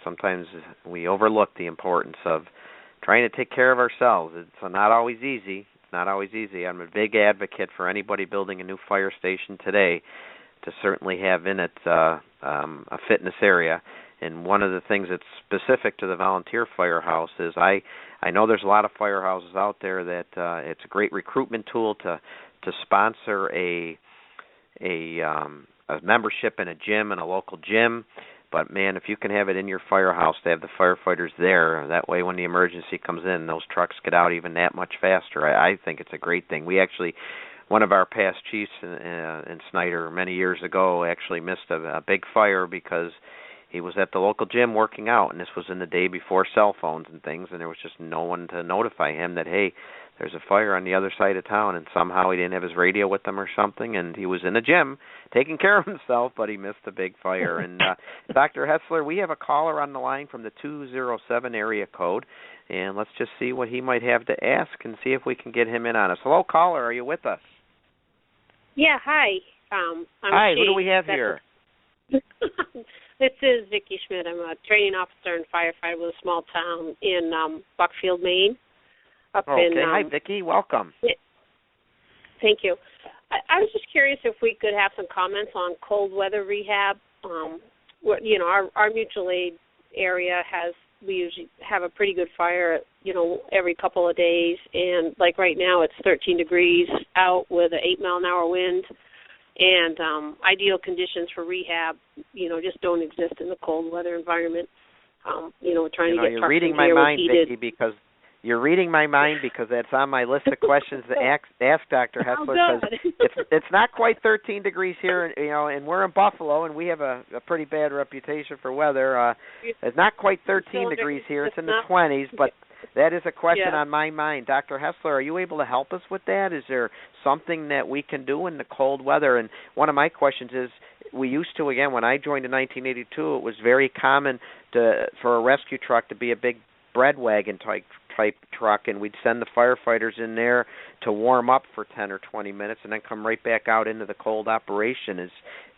Sometimes we overlook the importance of trying to take care of ourselves. It's not always easy. I'm a big advocate for anybody building a new fire station today to certainly have in it a fitness area. And one of the things that's specific to the volunteer firehouse is I know there's a lot of firehouses out there that it's a great recruitment tool to sponsor a membership in a gym, in a local gym. But, man, if you can have it in your firehouse to have the firefighters there, that way when the emergency comes in, those trucks get out even that much faster. I think it's a great thing. We actually, one of our past chiefs in Snyder many years ago actually missed a big fire because he was at the local gym working out, and this was in the day before cell phones and things, and there was just no one to notify him that, hey, there's a fire on the other side of town, and somehow he didn't have his radio with him or something, and he was in the gym taking care of himself, but he missed a big fire. And Dr. Hostler, we have a caller on the line from the 207 area code, and let's just see what he might have to ask and see if we can get him in on us. Hello, caller, are you with us? Yeah, hi. Hi, who do we have here? This is Vicki Schmidt. I'm a training officer and firefighter with a small town in Buckfield, Maine. Hi, Vicki. Welcome. Thank you. I was just curious if we could have some comments on cold weather rehab. Our mutual aid area we usually have a pretty good fire, every couple of days. And like right now, it's 13 degrees out with an 8-mile-an-hour wind. And ideal conditions for rehab, just don't exist in the cold weather environment. Trying to get you're reading my mind, Vicki, because you're reading my mind because that's on my list of questions to ask Dr. Hostler. Because it's not quite 13 degrees here, and we're in Buffalo, and we have a pretty bad reputation for weather. It's not quite 13 degrees here; it's in the 20s, but that is a question on my mind. Dr. Hostler, are you able to help us with that? Is there something that we can do in the cold weather? And one of my questions is, we used to, again, when I joined in 1982, it was very common for a rescue truck to be a big bread wagon type truck, and we'd send the firefighters in there to warm up for 10 or 20 minutes and then come right back out into the cold operation. Is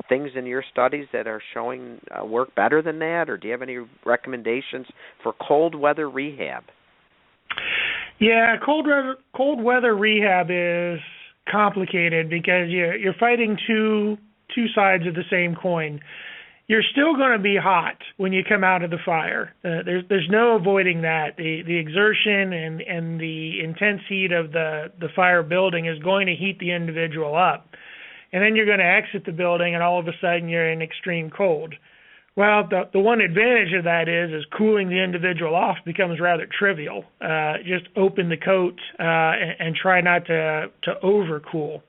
things in your studies that are showing work better than that, or do you have any recommendations for cold weather rehab? Yeah, cold weather rehab is complicated because you're fighting two sides of the same coin. You're still going to be hot when you come out of the fire. There's no avoiding that. The exertion and the intense heat of the fire building is going to heat the individual up. And then you're going to exit the building and all of a sudden you're in extreme cold. Well, the one advantage of that is cooling the individual off becomes rather trivial. Just open the coat and try not to overcool.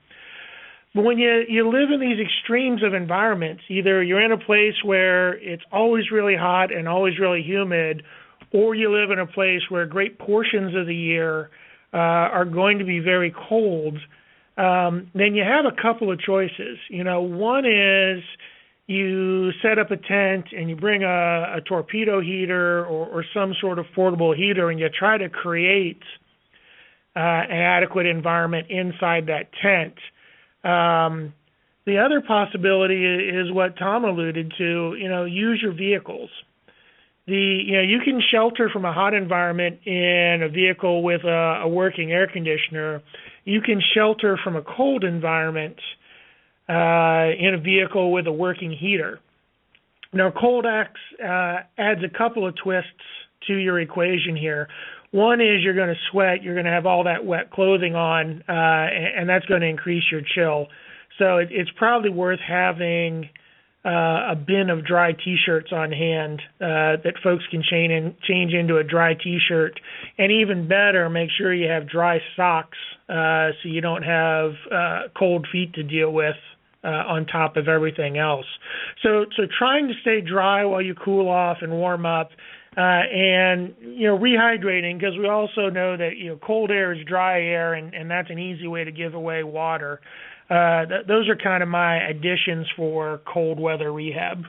But when you live in these extremes of environments, either you're in a place where it's always really hot and always really humid, or you live in a place where great portions of the year are going to be very cold, then you have a couple of choices. One is you set up a tent and you bring a torpedo heater or some sort of portable heater, and you try to create an adequate environment inside that tent. The other possibility is what Tom alluded to, use your vehicles. You can shelter from a hot environment in a vehicle with a working air conditioner. You can shelter from a cold environment in a vehicle with a working heater. Now, cold adds a couple of twists to your equation here. One is you're going to sweat, you're going to have all that wet clothing on, and that's going to increase your chill. So it's probably worth having a bin of dry T-shirts on hand that folks can change into a dry T-shirt. And even better, make sure you have dry socks so you don't have cold feet to deal with on top of everything else. So trying to stay dry while you cool off and warm up, and rehydrating, because we also know that cold air is dry air, and that's an easy way to give away water. Those are kind of my additions for cold weather rehab.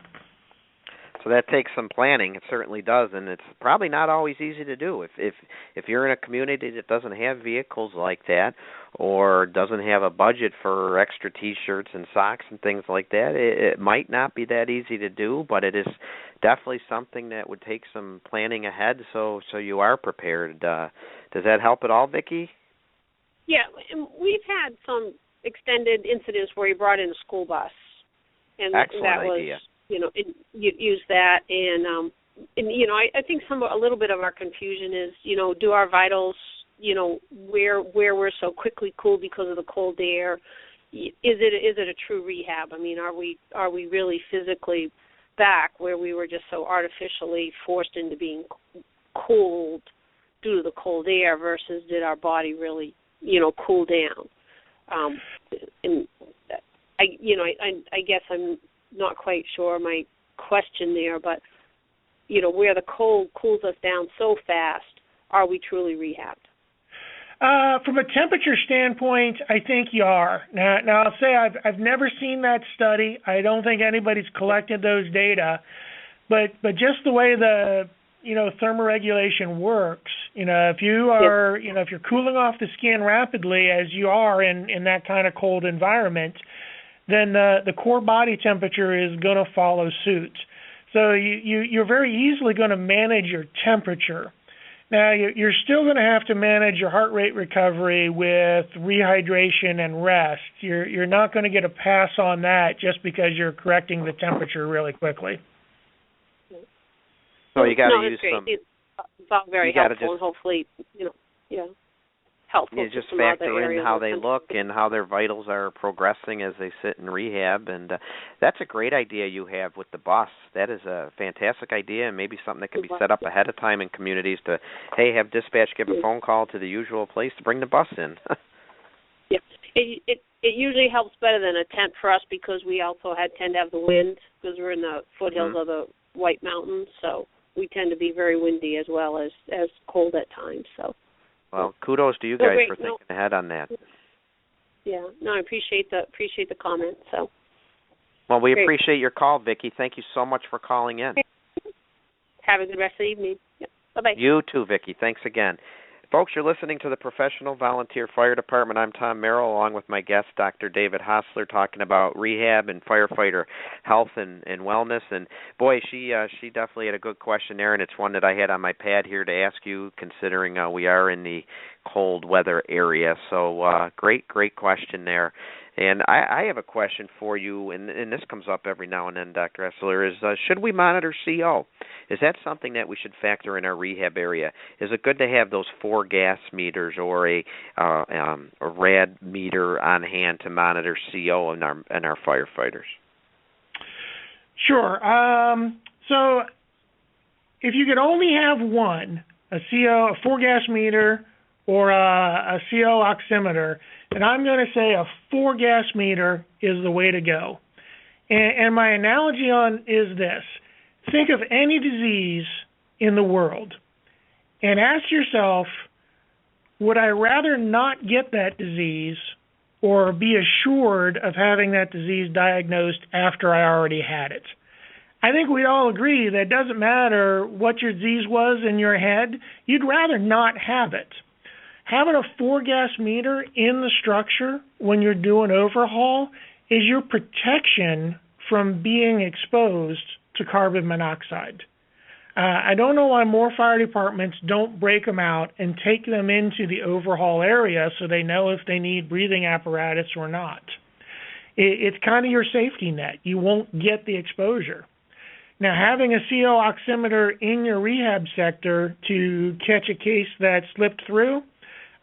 So that takes some planning. It certainly does, and it's probably not always easy to do. If you're in a community that doesn't have vehicles like that, or doesn't have a budget for extra T-shirts and socks and things like that, it might not be that easy to do, but it is definitely something that would take some planning ahead, so you are prepared. Does that help at all, Vicki? Yeah, we've had some extended incidents where you brought in a school bus, and excellent that was idea. You use that, and I think a little bit of our confusion is, do our vitals, where we're so quickly cooled because of the cold air, is it a true rehab? I mean, are we really physically back where we were just so artificially forced into being cooled due to the cold air, versus did our body really, cool down? And I guess I'm not quite sure my question there, but where the cold cools us down so fast, are we truly rehabbed? From a temperature standpoint, I think you are. Now I'll say I've never seen that study. I don't think anybody's collected those data, but just the way the thermoregulation works, if you are, if you're cooling off the skin rapidly as you are in that kind of cold environment, then the core body temperature is going to follow suit. So you're very easily going to manage your temperature. Now, you're still going to have to manage your heart rate recovery with rehydration and rest. You're not going to get a pass on that just because you're correcting the temperature really quickly. So you got to use great. some. It's all very helpful, and hopefully, helpful. You just factor in how they look and how their vitals are progressing as they sit in rehab, and that's a great idea you have with the bus. That is a fantastic idea, and maybe something that can be set up ahead of time in communities to, hey, have dispatch give a phone call to the usual place to bring the bus in. Yeah, it usually helps better than a tent for us because we also tend to have the wind because we're in the foothills of the White Mountains, so we tend to be very windy as well as cold at times. So. Well, kudos to you guys for thinking ahead on that. Yeah, I appreciate the comment. So. Well, we appreciate your call, Vicki. Thank you so much for calling in. Have a good rest of the evening. Yeah. Bye-bye. You too, Vicki. Thanks again. Folks, you're listening to the Professional Volunteer Fire Department. I'm Tom Merrill, along with my guest, Dr. David Hostler, talking about rehab and firefighter health and wellness. And, boy, she definitely had a good question there, and it's one that I had on my pad here to ask you, considering we are in the cold weather area. So great question there. And I have a question for you, and this comes up every now and then, Dr. Hostler, is should we monitor CO? Is that something that we should factor in our rehab area? Is it good to have those 4 gas meters or a rad meter on hand to monitor CO in our firefighters? Sure. So if you could only have one, a 4-gas meter or a CO oximeter, and I'm going to say a 4-gas meter is the way to go. And my analogy is this. Think of any disease in the world and ask yourself, would I rather not get that disease or be assured of having that disease diagnosed after I already had it? I think we all agree that it doesn't matter what your disease was in your head, you'd rather not have it. Having a 4-gas meter in the structure when you're doing overhaul is your protection from being exposed to carbon monoxide. I don't know why more fire departments don't break them out and take them into the overhaul area so they know if they need breathing apparatus or not. It's kind of your safety net. You won't get the exposure. Now, having a CO oximeter in your rehab sector to catch a case that slipped through,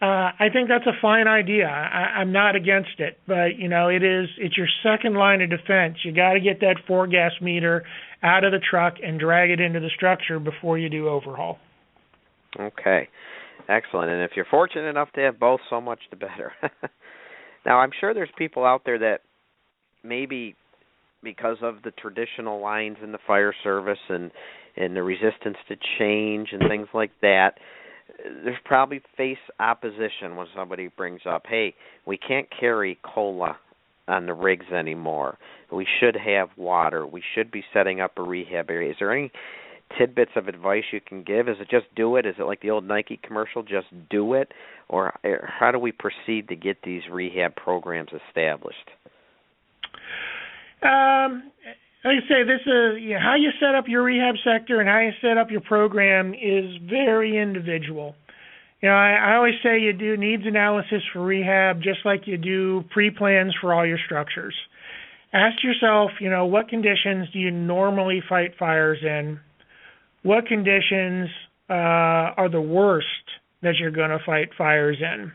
I think that's a fine idea. I'm not against it, but it's your second line of defense. You got to get that 4-gas meter out of the truck and drag it into the structure before you do overhaul. Okay, excellent. And if you're fortunate enough to have both, so much the better. Now, I'm sure there's people out there that maybe because of the traditional lines in the fire service and the resistance to change and things like that, there's probably face opposition when somebody brings up, hey, we can't carry cola on the rigs anymore. We should have water. We should be setting up a rehab area. Is there any tidbits of advice you can give? Is it just do it? Is it like the old Nike commercial, just do it? Or how do we proceed to get these rehab programs established? Like I say, this is how you set up your rehab sector and how you set up your program is very individual. I always say you do needs analysis for rehab just like you do pre-plans for all your structures. Ask yourself, what conditions do you normally fight fires in? What conditions are the worst that you're going to fight fires in?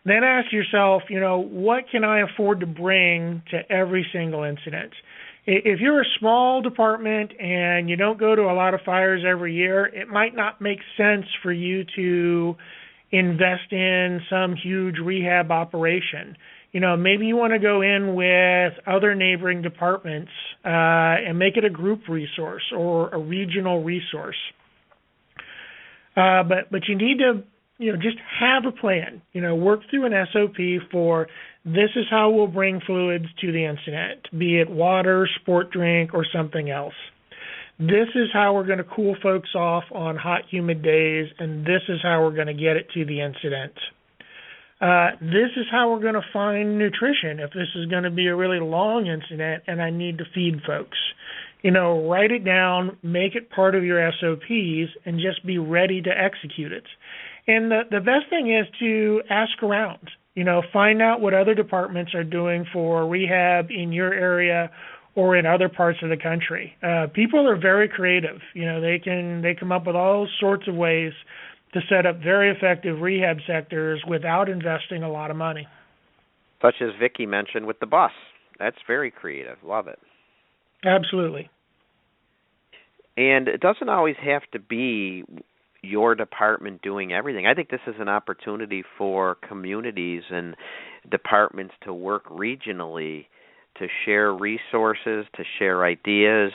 Then ask yourself, what can I afford to bring to every single incident? If you're a small department and you don't go to a lot of fires every year, it might not make sense for you to invest in some huge rehab operation. Maybe you want to go in with other neighboring departments and make it a group resource or a regional resource. But you need to just have a plan. Work through an SOP for this is how we'll bring fluids to the incident, be it water, sport drink, or something else. This is how we're going to cool folks off on hot, humid days, and this is how we're going to get it to the incident. This is how we're going to find nutrition if this is going to be a really long incident and I need to feed folks. Write it down, make it part of your SOPs, and just be ready to execute it. And the best thing is to ask around. Find out what other departments are doing for rehab in your area or in other parts of the country. People are very creative. They come up with all sorts of ways to set up very effective rehab sectors without investing a lot of money. Such as Vicki mentioned with the bus. That's very creative. Love it. Absolutely. And it doesn't always have to be your department doing everything. I think this is an opportunity for communities and departments to work regionally, to share resources, to share ideas.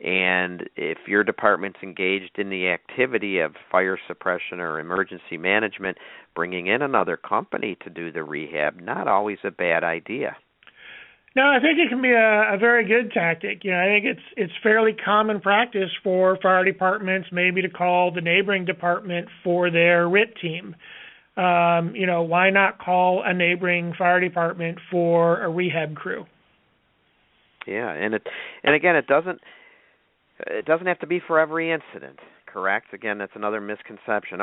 And if your department's engaged in the activity of fire suppression or emergency management, bringing in another company to do the rehab, not always a bad idea. No, I think it can be a very good tactic. I think it's fairly common practice for fire departments maybe to call the neighboring department for their RIT team. Why not call a neighboring fire department for a rehab crew? Yeah, and again, it doesn't have to be for every incident. Correct. Again, that's another misconception.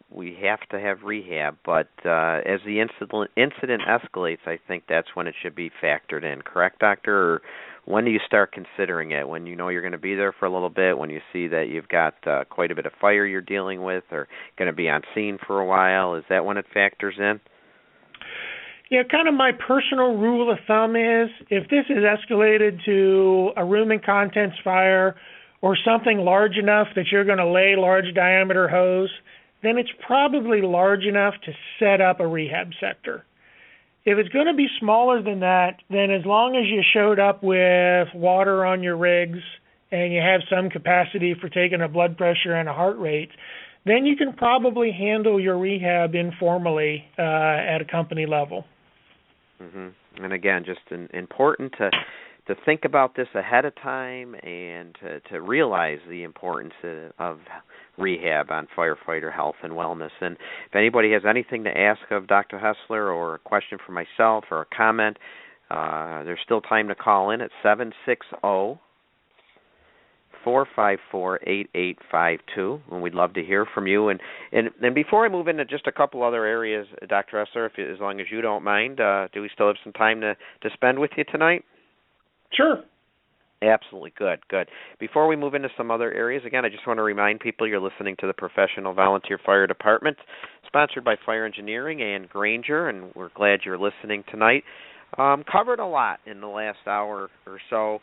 We have to have rehab, but as the incident escalates, I think that's when it should be factored in. Correct, Doctor? Or when do you start considering it? When you know you're going to be there for a little bit, when you see that you've got quite a bit of fire you're dealing with or going to be on scene for a while, is that when it factors in? Yeah, kind of my personal rule of thumb is if this is escalated to a room and contents fire or something large enough that you're going to lay large diameter hose, then it's probably large enough to set up a rehab sector. If it's going to be smaller than that, then as long as you showed up with water on your rigs and you have some capacity for taking a blood pressure and a heart rate, then you can probably handle your rehab informally at a company level. Mm-hmm. And again, just important to think about this ahead of time and to realize the importance of rehab on firefighter health and wellness. And if anybody has anything to ask of Dr. Hostler or a question for myself or a comment, there's still time to call in at 760-454-8852, and we'd love to hear from you. And before I move into just a couple other areas, Dr. Hostler, as long as you don't mind, do we still have some time to spend with you tonight? Sure. Absolutely. Good. Before we move into some other areas, again, I just want to remind people you're listening to the Professional Volunteer Fire Department, sponsored by Fire Engineering and Granger, and we're glad you're listening tonight. Covered a lot in the last hour or so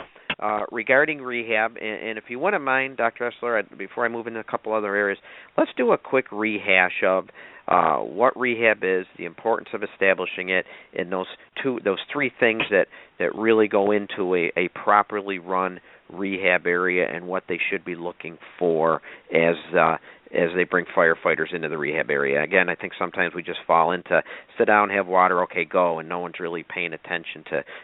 regarding rehab, and if you wouldn't mind, Dr. Hostler, before I move into a couple other areas, let's do a quick rehash of what rehab is, the importance of establishing it, and those three things that really go into a properly run rehab area and what they should be looking for as they bring firefighters into the rehab area. Again, I think sometimes we just fall into sit down, have water, okay, go, and no one's really paying attention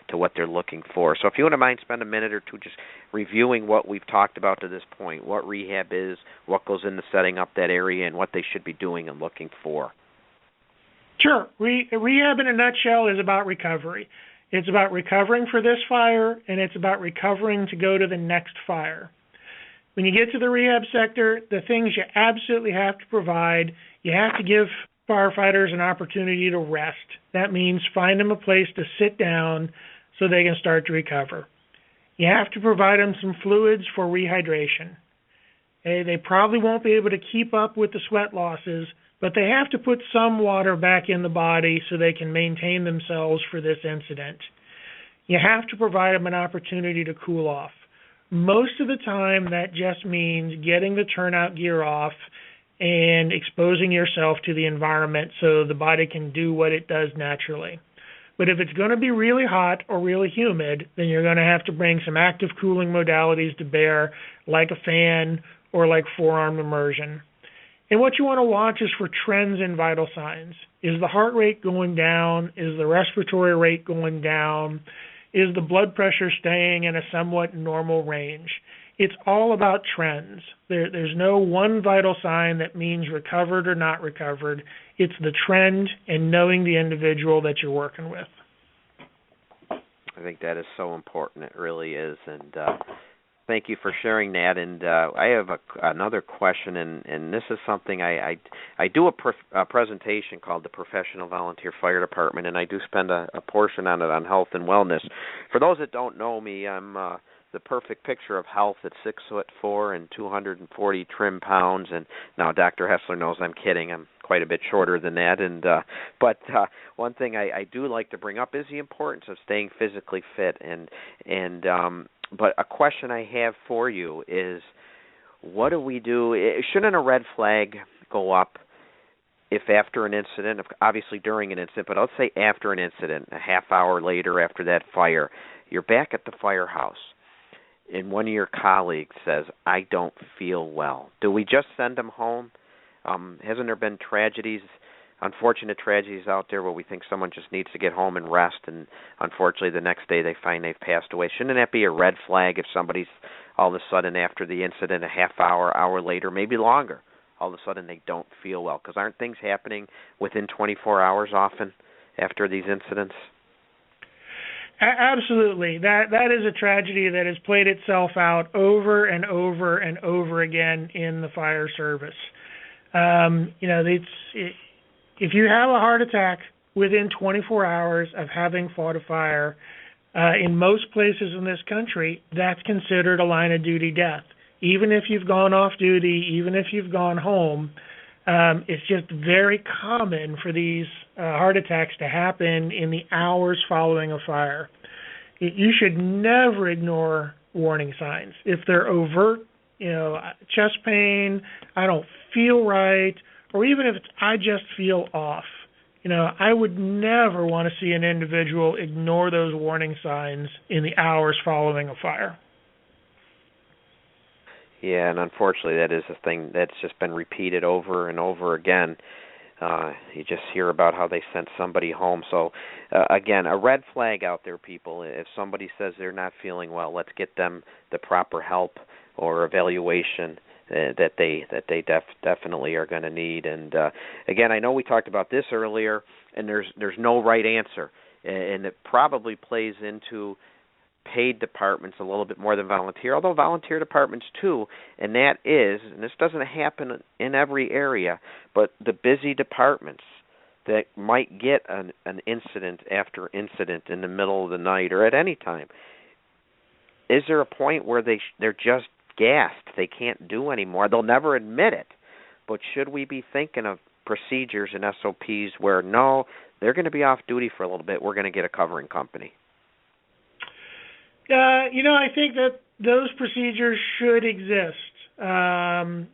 to what they're looking for. So if you wouldn't mind, spend a minute or two just reviewing what we've talked about to this point, what rehab is, what goes into setting up that area, and what they should be doing and looking for. Sure. Rehab in a nutshell is about recovery. It's about recovering for this fire, and it's about recovering to go to the next fire. When you get to the rehab sector, the things you absolutely have to provide, you have to give firefighters an opportunity to rest. That means find them a place to sit down so they can start to recover. You have to provide them some fluids for rehydration. They probably won't be able to keep up with the sweat losses, but they have to put some water back in the body so they can maintain themselves for this incident. You have to provide them an opportunity to cool off. Most of the time, that just means getting the turnout gear off and exposing yourself to the environment so the body can do what it does naturally. But if it's going to be really hot or really humid, then you're going to have to bring some active cooling modalities to bear, like a fan or like forearm immersion. And what you want to watch is for trends in vital signs. Is the heart rate going down? Is the respiratory rate going down? Is the blood pressure staying in a somewhat normal range? It's all about trends. There's no one vital sign that means recovered or not recovered. It's the trend and knowing the individual that you're working with. I think that is so important. It really is. And thank you for sharing that. And I have another question, and this is something I do a presentation called the Professional Volunteer Fire Department, and I do spend a portion on it on health and wellness. For those that don't know me, I'm the perfect picture of health at 6'4" and 240 trim pounds. And now Dr. Hessler knows I'm kidding. I'm quite a bit shorter than that. And but one thing I do like to bring up is the importance of staying physically fit. But a question I have for you is, what do we do? Shouldn't a red flag go up if after an incident, obviously during an incident, but let's say after an incident, a half hour later after that fire, you're back at the firehouse, and one of your colleagues says, I don't feel well. Do we just send them home? Hasn't there been unfortunate tragedies out there where we think someone just needs to get home and rest, and unfortunately the next day they find they've passed away? Shouldn't that be a red flag if somebody's all of a sudden after the incident, a half hour later, maybe longer, all of a sudden they don't feel well? Because aren't things happening within 24 hours often after these incidents? Absolutely. That is a tragedy that has played itself out over and over and over again in the fire service. If you have a heart attack within 24 hours of having fought a fire, in most places in this country, that's considered a line of duty death. Even if you've gone off duty, even if you've gone home, it's just very common for these heart attacks to happen in the hours following a fire. You should never ignore warning signs. If they're overt, chest pain, I don't feel right, or even if it's I just feel off, I would never want to see an individual ignore those warning signs in the hours following a fire. Yeah, and unfortunately that is a thing that's just been repeated over and over again. You just hear about how they sent somebody home. So, again, a red flag out there, people. If somebody says they're not feeling well, let's get them the proper help or evaluation that they definitely are going to need. And again, I know we talked about this earlier, and there's no right answer, and it probably plays into paid departments a little bit more than volunteer, although volunteer departments too, and that is, and this doesn't happen in every area, but the busy departments that might get an incident after incident in the middle of the night or at any time. Is there a point where they're just gassed, they can't do anymore? They'll never admit it, but should we be thinking of procedures and SOPs where, no, they're going to be off duty for a little bit, we're going to get a covering company? I think that those procedures should exist. Like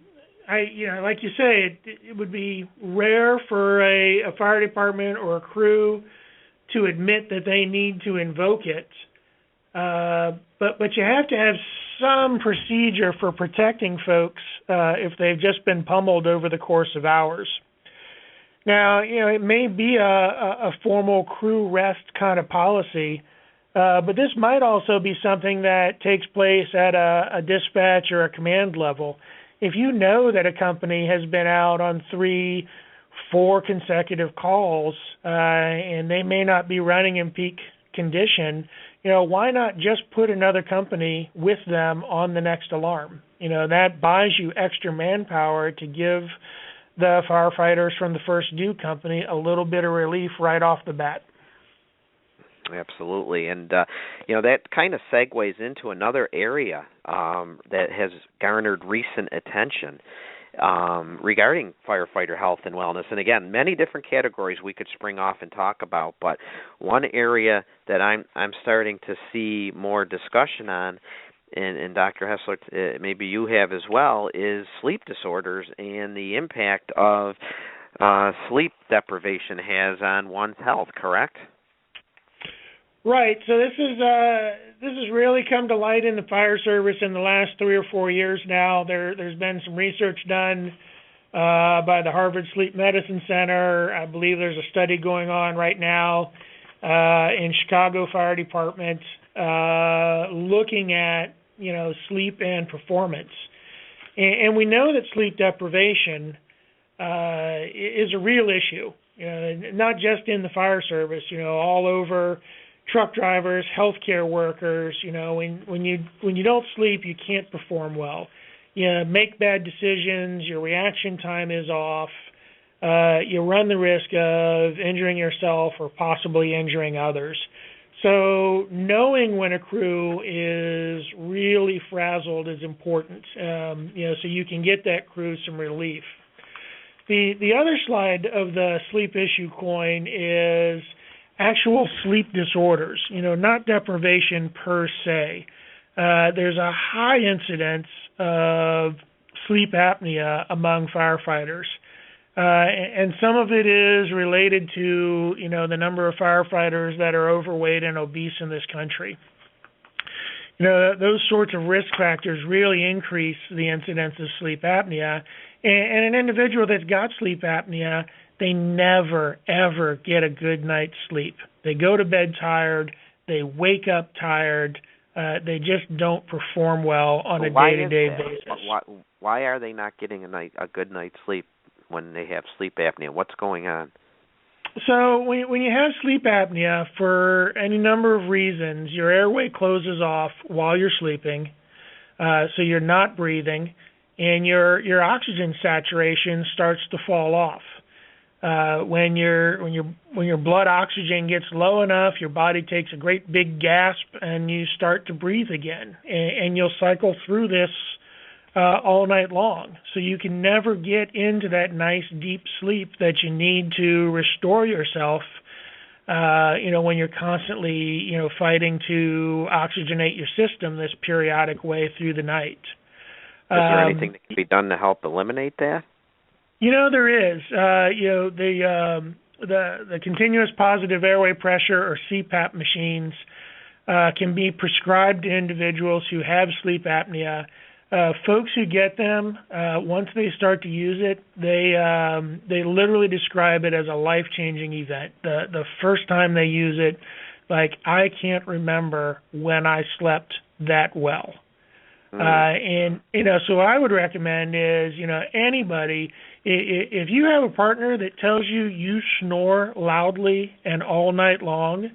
you say, it would be rare for a fire department or a crew to admit that they need to invoke it. But you have to have some procedure for protecting folks if they've just been pummeled over the course of hours. Now, it may be a formal crew rest kind of policy, but this might also be something that takes place at a dispatch or a command level. If you know that a company has been out on 3-4 consecutive calls and they may not be running in peak condition, why not just put another company with them on the next alarm? That buys you extra manpower to give the firefighters from the first due company a little bit of relief right off the bat. Absolutely, and that kind of segues into another area that has garnered recent attention regarding firefighter health and wellness. And again, many different categories we could spring off and talk about, but one area that I'm starting to see more discussion on, and Dr. Hessler, maybe you have as well, is sleep disorders and the impact of sleep deprivation has on one's health, correct? Right. So this has really come to light in the fire service in the last 3 or 4 years now. There's been some research done by the Harvard Sleep Medicine Center. I believe there's a study going on right now in Chicago Fire Department looking at, sleep and performance. And we know that sleep deprivation is a real issue, not just in the fire service, all over. Truck drivers, healthcare workers, when you don't sleep, you can't perform well. You make bad decisions, your reaction time is off, you run the risk of injuring yourself or possibly injuring others. So knowing when a crew is really frazzled is important, so you can get that crew some relief. The other side of the sleep issue coin is actual sleep disorders, not deprivation per se. There's a high incidence of sleep apnea among firefighters. And some of it is related to, the number of firefighters that are overweight and obese in this country. Those sorts of risk factors really increase the incidence of sleep apnea. And an individual that's got sleep apnea, they never, ever get a good night's sleep. They go to bed tired. They wake up tired. They just don't perform well on a day-to-day basis. Why are they not getting a good night's sleep when they have sleep apnea? What's going on? So when you have sleep apnea, for any number of reasons, your airway closes off while you're sleeping, so you're not breathing, and your oxygen saturation starts to fall off. When your blood oxygen gets low enough, your body takes a great big gasp and you start to breathe again. And you'll cycle through this all night long. So you can never get into that nice deep sleep that you need to restore yourself, when you're constantly, fighting to oxygenate your system this periodic way through the night. Is there anything that can be done to help eliminate that? There is. The continuous positive airway pressure, or CPAP machines, can be prescribed to individuals who have sleep apnea. Folks who get them, once they start to use it, they literally describe it as a life-changing event. The first time they use it, I can't remember when I slept that well. So what I would recommend is, anybody, if you have a partner that tells you snore loudly and all night long,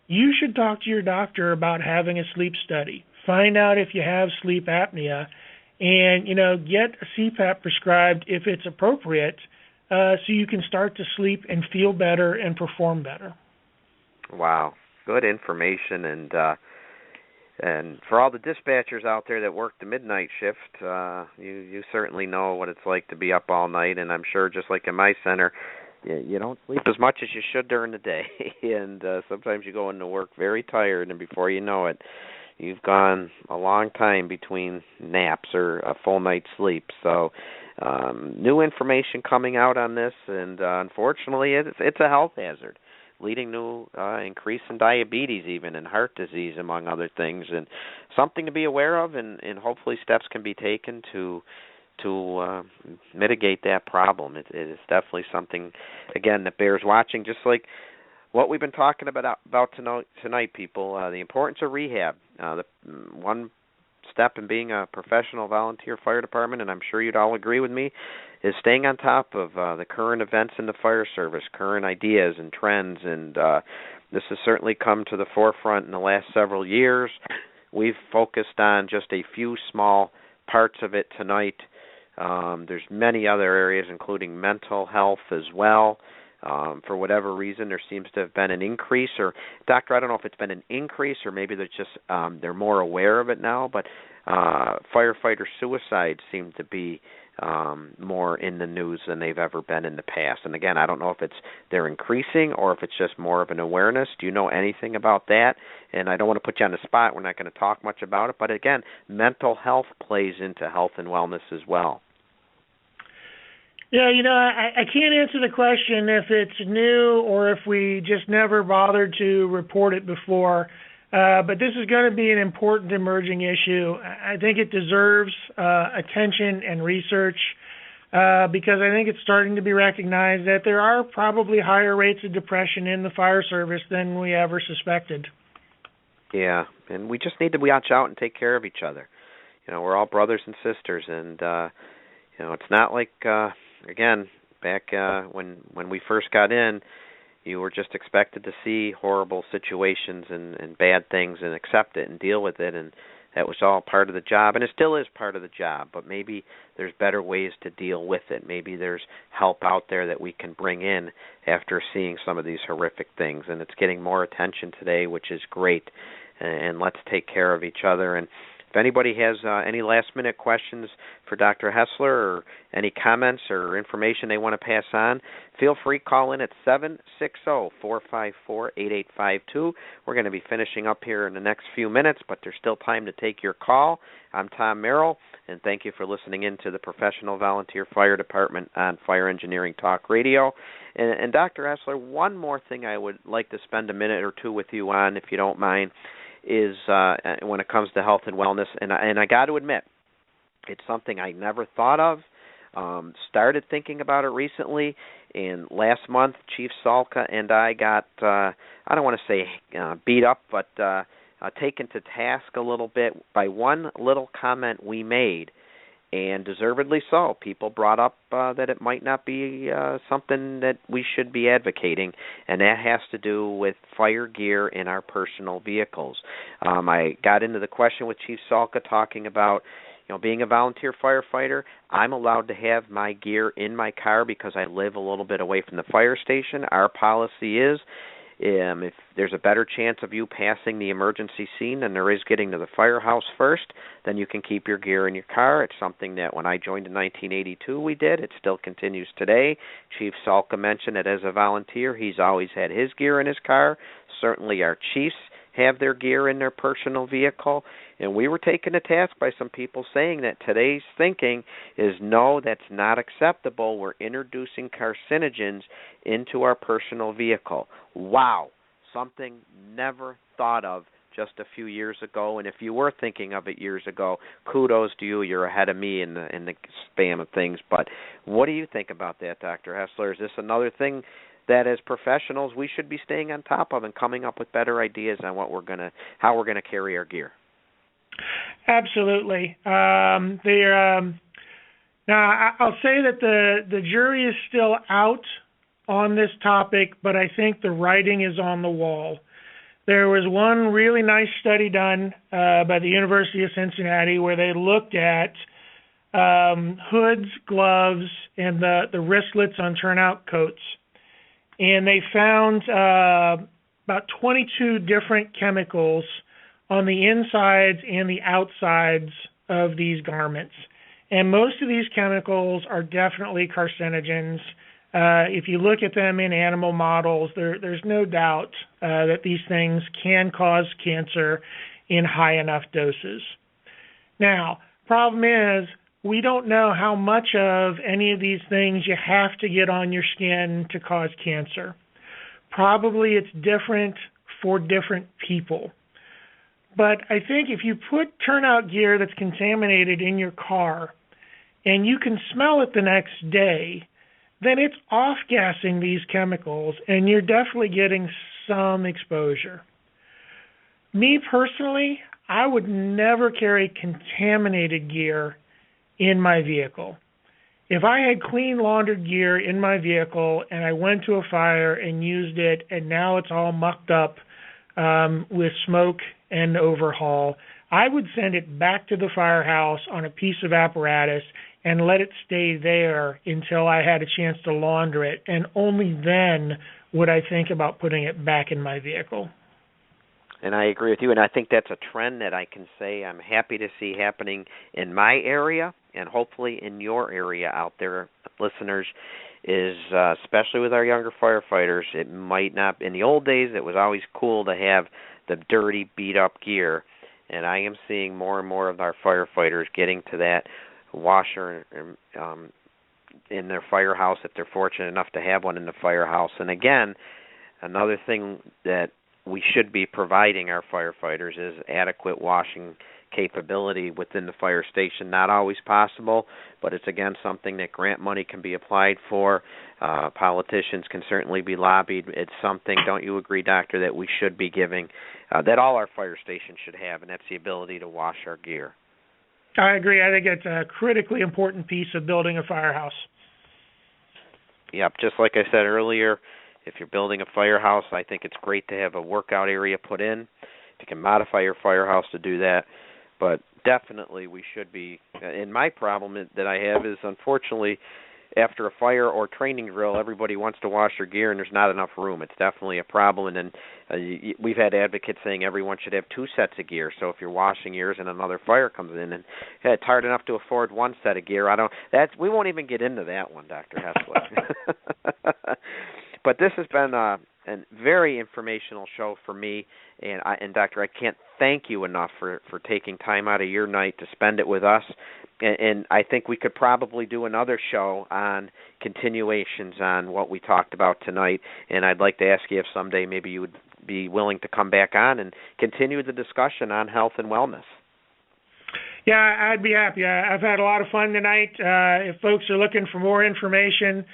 you should talk to your doctor about having a sleep study. Find out if you have sleep apnea and, get a CPAP prescribed if it's appropriate, so you can start to sleep and feel better and perform better. Wow. Good information. And for all the dispatchers out there that work the midnight shift, you certainly know what it's like to be up all night. And I'm sure, just like in my center, you don't sleep as much as you should during the day. And sometimes you go into work very tired, and before you know it, you've gone a long time between naps or a full night's sleep. So new information coming out on this, and unfortunately it's a health hazard, leading to increase in diabetes even, and heart disease, among other things, and something to be aware of, and hopefully steps can be taken to mitigate that problem. It is definitely something, again, that bears watching, just like what we've been talking about tonight, people. The importance of rehab. The one step in being a professional volunteer fire department, and I'm sure you'd all agree with me, is staying on top of the current events in the fire service, current ideas and trends, and this has certainly come to the forefront in the last several years. We've focused on just a few small parts of it tonight. There's many other areas, including mental health as well. For whatever reason, there seems to have been an increase, or, Doctor, I don't know if it's been an increase or maybe they're just they're more aware of it now, but firefighter suicides seem to be more in the news than they've ever been in the past. And again, I don't know if they're increasing or if it's just more of an awareness. Do you know anything about that? And I don't want to put you on the spot. We're not going to talk much about it. But again, mental health plays into health and wellness as well. Yeah, I can't answer the question if it's new or if we just never bothered to report it before. But this is going to be an important emerging issue. I think it deserves attention and research. because I think it's starting to be recognized that there are probably higher rates of depression in the fire service than we ever suspected. Yeah, and we just need to watch out and take care of each other. We're all brothers and sisters, and it's not like again back when we first got in, you were just expected to see horrible situations and bad things and accept it and deal with it, and that was all part of the job, and it still is part of the job, but maybe there's better ways to deal with it. Maybe there's help out there that we can bring in after seeing some of these horrific things, and it's getting more attention today, which is great, and let's take care of each other. And if anybody has any last-minute questions for Dr. Hostler or any comments or information they want to pass on, feel free to call in at 760-454-8852. We're going to be finishing up here in the next few minutes, but there's still time to take your call. I'm Tom Merrill, and thank you for listening in to the Professional Volunteer Fire Department on Fire Engineering Talk Radio. And Dr. Hostler, one more thing I would like to spend a minute or two with you on, if you don't mind, is when it comes to health and wellness, and I got to admit, it's something I never thought of. Started thinking about it recently, and last month Chief Salka and I got, I don't want to say beat up, but taken to task a little bit by one little comment we made, and deservedly so. People brought up that it might not be something that we should be advocating, and that has to do with fire gear in our personal vehicles. I got into the question with Chief Salka talking about, being a volunteer firefighter, I'm allowed to have my gear in my car because I live a little bit away from the fire station. Our policy is, if there's a better chance of you passing the emergency scene than there is getting to the firehouse first, then you can keep your gear in your car. It's something that when I joined in 1982 we did. It still continues today. Chief Salka mentioned that as a volunteer he's always had his gear in his car. Certainly our chiefs have their gear in their personal vehicle, and we were taken to task by some people saying that today's thinking is, no, that's not acceptable. We're introducing carcinogens into our personal vehicle. Wow, something never thought of just a few years ago, and if you were thinking of it years ago, kudos to you. You're ahead of me in the span of things. But what do you think about that, Dr. Hostler? Is this another thing that as professionals we should be staying on top of and coming up with better ideas on how we're gonna carry our gear? Absolutely. Now I'll say that the jury is still out on this topic, but I think the writing is on the wall. There was one really nice study done by the University of Cincinnati where they looked at hoods, gloves, and the wristlets on turnout coats. And they found about 22 different chemicals on the insides and the outsides of these garments. And most of these chemicals are definitely carcinogens. If you look at them in animal models, there's no doubt that these things can cause cancer in high enough doses. Now, problem is, we don't know how much of any of these things you have to get on your skin to cause cancer. Probably it's different for different people. But I think if you put turnout gear that's contaminated in your car and you can smell it the next day, then it's off-gassing these chemicals and you're definitely getting some exposure. Me personally, I would never carry contaminated gear in my vehicle. If I had clean laundered gear in my vehicle and I went to a fire and used it and now it's all mucked up with smoke and overhaul, I would send it back to the firehouse on a piece of apparatus and let it stay there until I had a chance to launder it, and only then would I think about putting it back in my vehicle. And I agree with you, and I think that's a trend that I can say I'm happy to see happening in my area and hopefully in your area out there, listeners, is especially with our younger firefighters, it might not, in the old days it was always cool to have the dirty, beat-up gear, and I am seeing more and more of our firefighters getting to that washer in their firehouse if they're fortunate enough to have one in the firehouse. And again, another thing that we should be providing our firefighters is adequate washing capability within the fire station. Not always possible, but it's, again, something that grant money can be applied for. Politicians can certainly be lobbied. It's something, don't you agree, Doctor, that we should be giving, that all our fire stations should have, and that's the ability to wash our gear. I agree. I think it's a critically important piece of building a firehouse. Yep, just like I said earlier, if you're building a firehouse, I think it's great to have a workout area put in. You can modify your firehouse to do that, but definitely we should be. And my problem that I have is, unfortunately, after a fire or training drill, everybody wants to wash their gear, and there's not enough room. It's definitely a problem. And then we've had advocates saying everyone should have 2 sets of gear. So if you're washing yours and another fire comes in, and it's hard enough to afford 1 set of gear. We won't even get into that one, Dr. Hostler. But this has been a very informational show for me, and Doctor, I can't thank you enough for taking time out of your night to spend it with us. And I think we could probably do another show on continuations on what we talked about tonight, and I'd like to ask you if someday maybe you would be willing to come back on and continue the discussion on health and wellness. Yeah, I'd be happy. I've had a lot of fun tonight. If folks are looking for more information,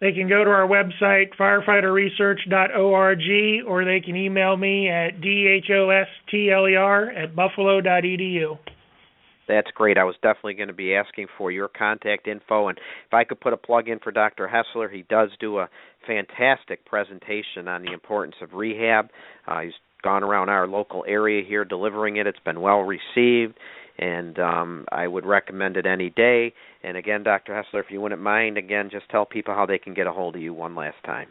they can go to our website, firefighterresearch.org, or they can email me at dhostler@buffalo.edu. That's great. I was definitely going to be asking for your contact info, and if I could put a plug in for Dr. Hostler, he does do a fantastic presentation on the importance of rehab. He's gone around our local area here delivering it. It's been well received, and I would recommend it any day. And again, Dr. Hostler, if you wouldn't mind, again, just tell people how they can get a hold of you one last time.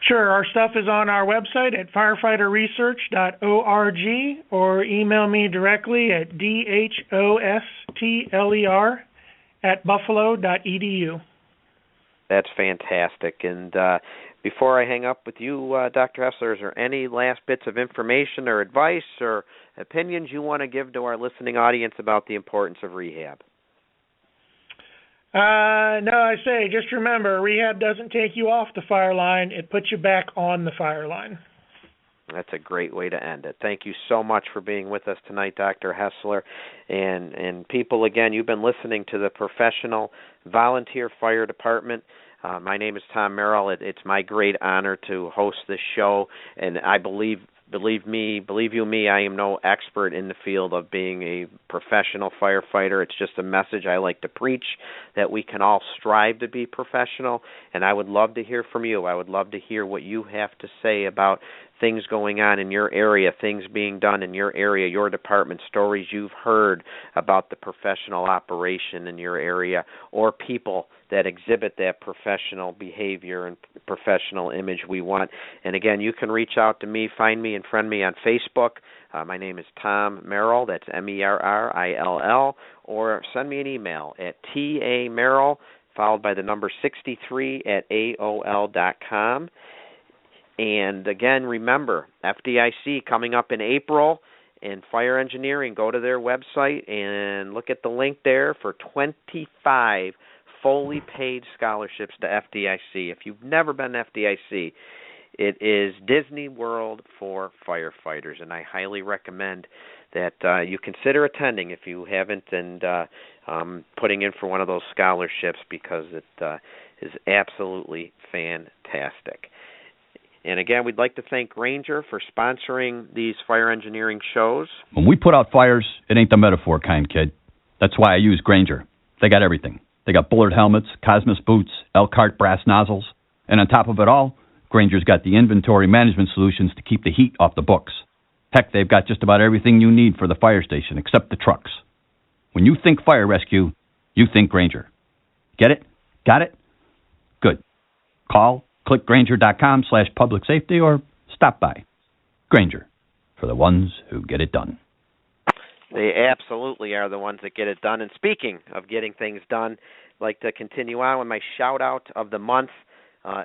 Sure. Our stuff is on our website at firefighterresearch.org, or email me directly at dhostler@buffalo.edu. That's fantastic. And before I hang up with you, Dr. Hostler, is there any last bits of information or advice or opinions you want to give to our listening audience about the importance of rehab? No, I say, just remember, rehab doesn't take you off the fire line. It puts you back on the fire line. That's a great way to end it. Thank you so much for being with us tonight, Dr. Hostler. And people, again, you've been listening to the Professional Volunteer Fire Department. My name is Tom Merrill. It's my great honor to host this show, and I believe you me, I am no expert in the field of being a professional firefighter. It's just a message I like to preach, that we can all strive to be professional, and I would love to hear from you. I would love to hear what you have to say about things going on in your area, things being done in your area, your department, stories you've heard about the professional operation in your area, or people that exhibit that professional behavior and professional image we want. And again, you can reach out to me, find me and friend me on Facebook. My name is Tom Merrill, that's Merrill, or send me an email at tamerrill, followed by the number 63 at AOL.com. And again, remember, FDIC coming up in April, and fire engineering, go to their website and look at the link there for 25 fully paid scholarships to FDIC. If you've never been to FDIC, it is Disney World for firefighters, and I highly recommend that you consider attending if you haven't, and putting in for one of those scholarships, because it is absolutely fantastic. And again, we'd like to thank Grainger for sponsoring these fire engineering shows. When we put out fires, it ain't the metaphor kind, kid. That's why I use Grainger. They got everything. They got Bullard helmets, Cosmos boots, Elkhart brass nozzles, and on top of it all, Grainger's got the inventory management solutions to keep the heat off the books. Heck, they've got just about everything you need for the fire station except the trucks. When you think fire rescue, you think Grainger. Get it? Got it? Good. Call, click Grainger.com/public safety, or stop by. Grainger, for the ones who get it done. They absolutely are the ones that get it done. And speaking of getting things done, I'd like to continue on with my shout-out of the month.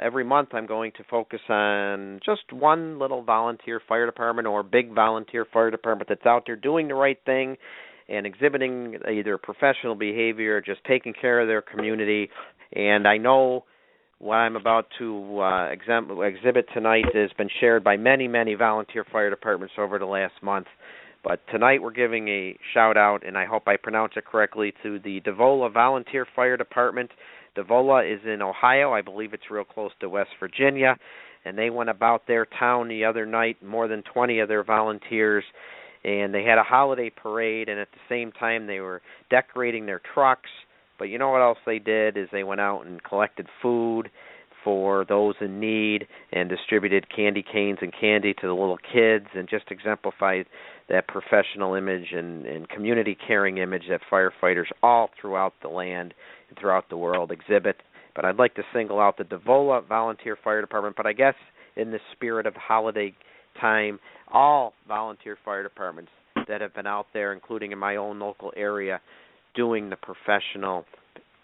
Every month I'm going to focus on just one little volunteer fire department or big volunteer fire department that's out there doing the right thing and exhibiting either professional behavior or just taking care of their community. And I know what I'm about to exhibit tonight has been shared by many, many volunteer fire departments over the last month. But tonight we're giving a shout-out, and I hope I pronounce it correctly, to the Devola Volunteer Fire Department. Devola is in Ohio. I believe it's real close to West Virginia. And they went about their town the other night, more than 20 of their volunteers, and they had a holiday parade, and at the same time they were decorating their trucks. But you know what else they did is they went out and collected food for those in need and distributed candy canes and candy to the little kids, and just exemplified that professional image and community caring image that firefighters all throughout the land and throughout the world exhibit. But I'd like to single out the Devola Volunteer Fire Department, but I guess in the spirit of holiday time, all volunteer fire departments that have been out there, including in my own local area, doing the professional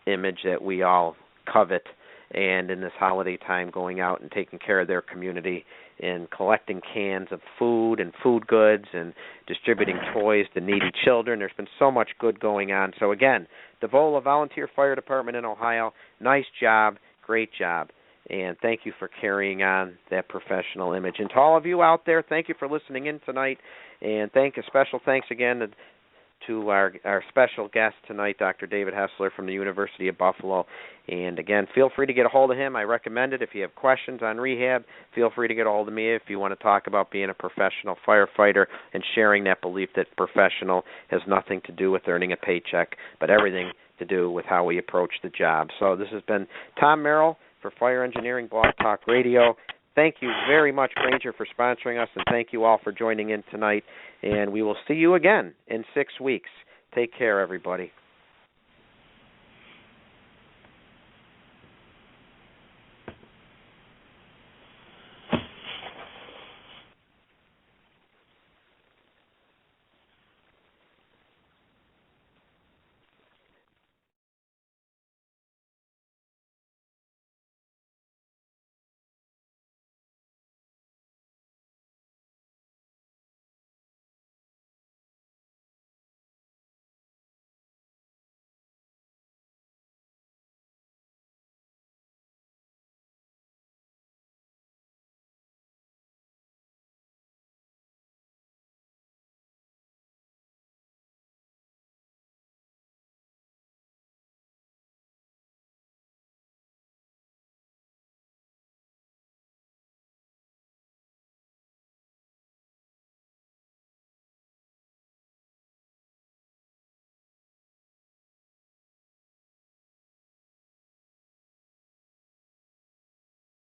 image that we all covet, and in this holiday time going out and taking care of their community and collecting cans of food and food goods and distributing toys to needy children. There's been so much good going on. So again, Devola Volunteer Fire Department in Ohio, nice job, great job, and thank you for carrying on that professional image. And to all of you out there, thank you for listening in tonight, and a special thanks again to our special guest tonight, Dr. David Hostler from the University of Buffalo. And again, feel free to get a hold of him. I recommend it. If you have questions on rehab, feel free to get a hold of me if you want to talk about being a professional firefighter and sharing that belief that professional has nothing to do with earning a paycheck, but everything to do with how we approach the job. So this has been Tom Merrill for Fire Engineering Blog Talk Radio. Thank you very much, Granger, for sponsoring us, and thank you all for joining in tonight. And we will see you again in 6 weeks. Take care, everybody.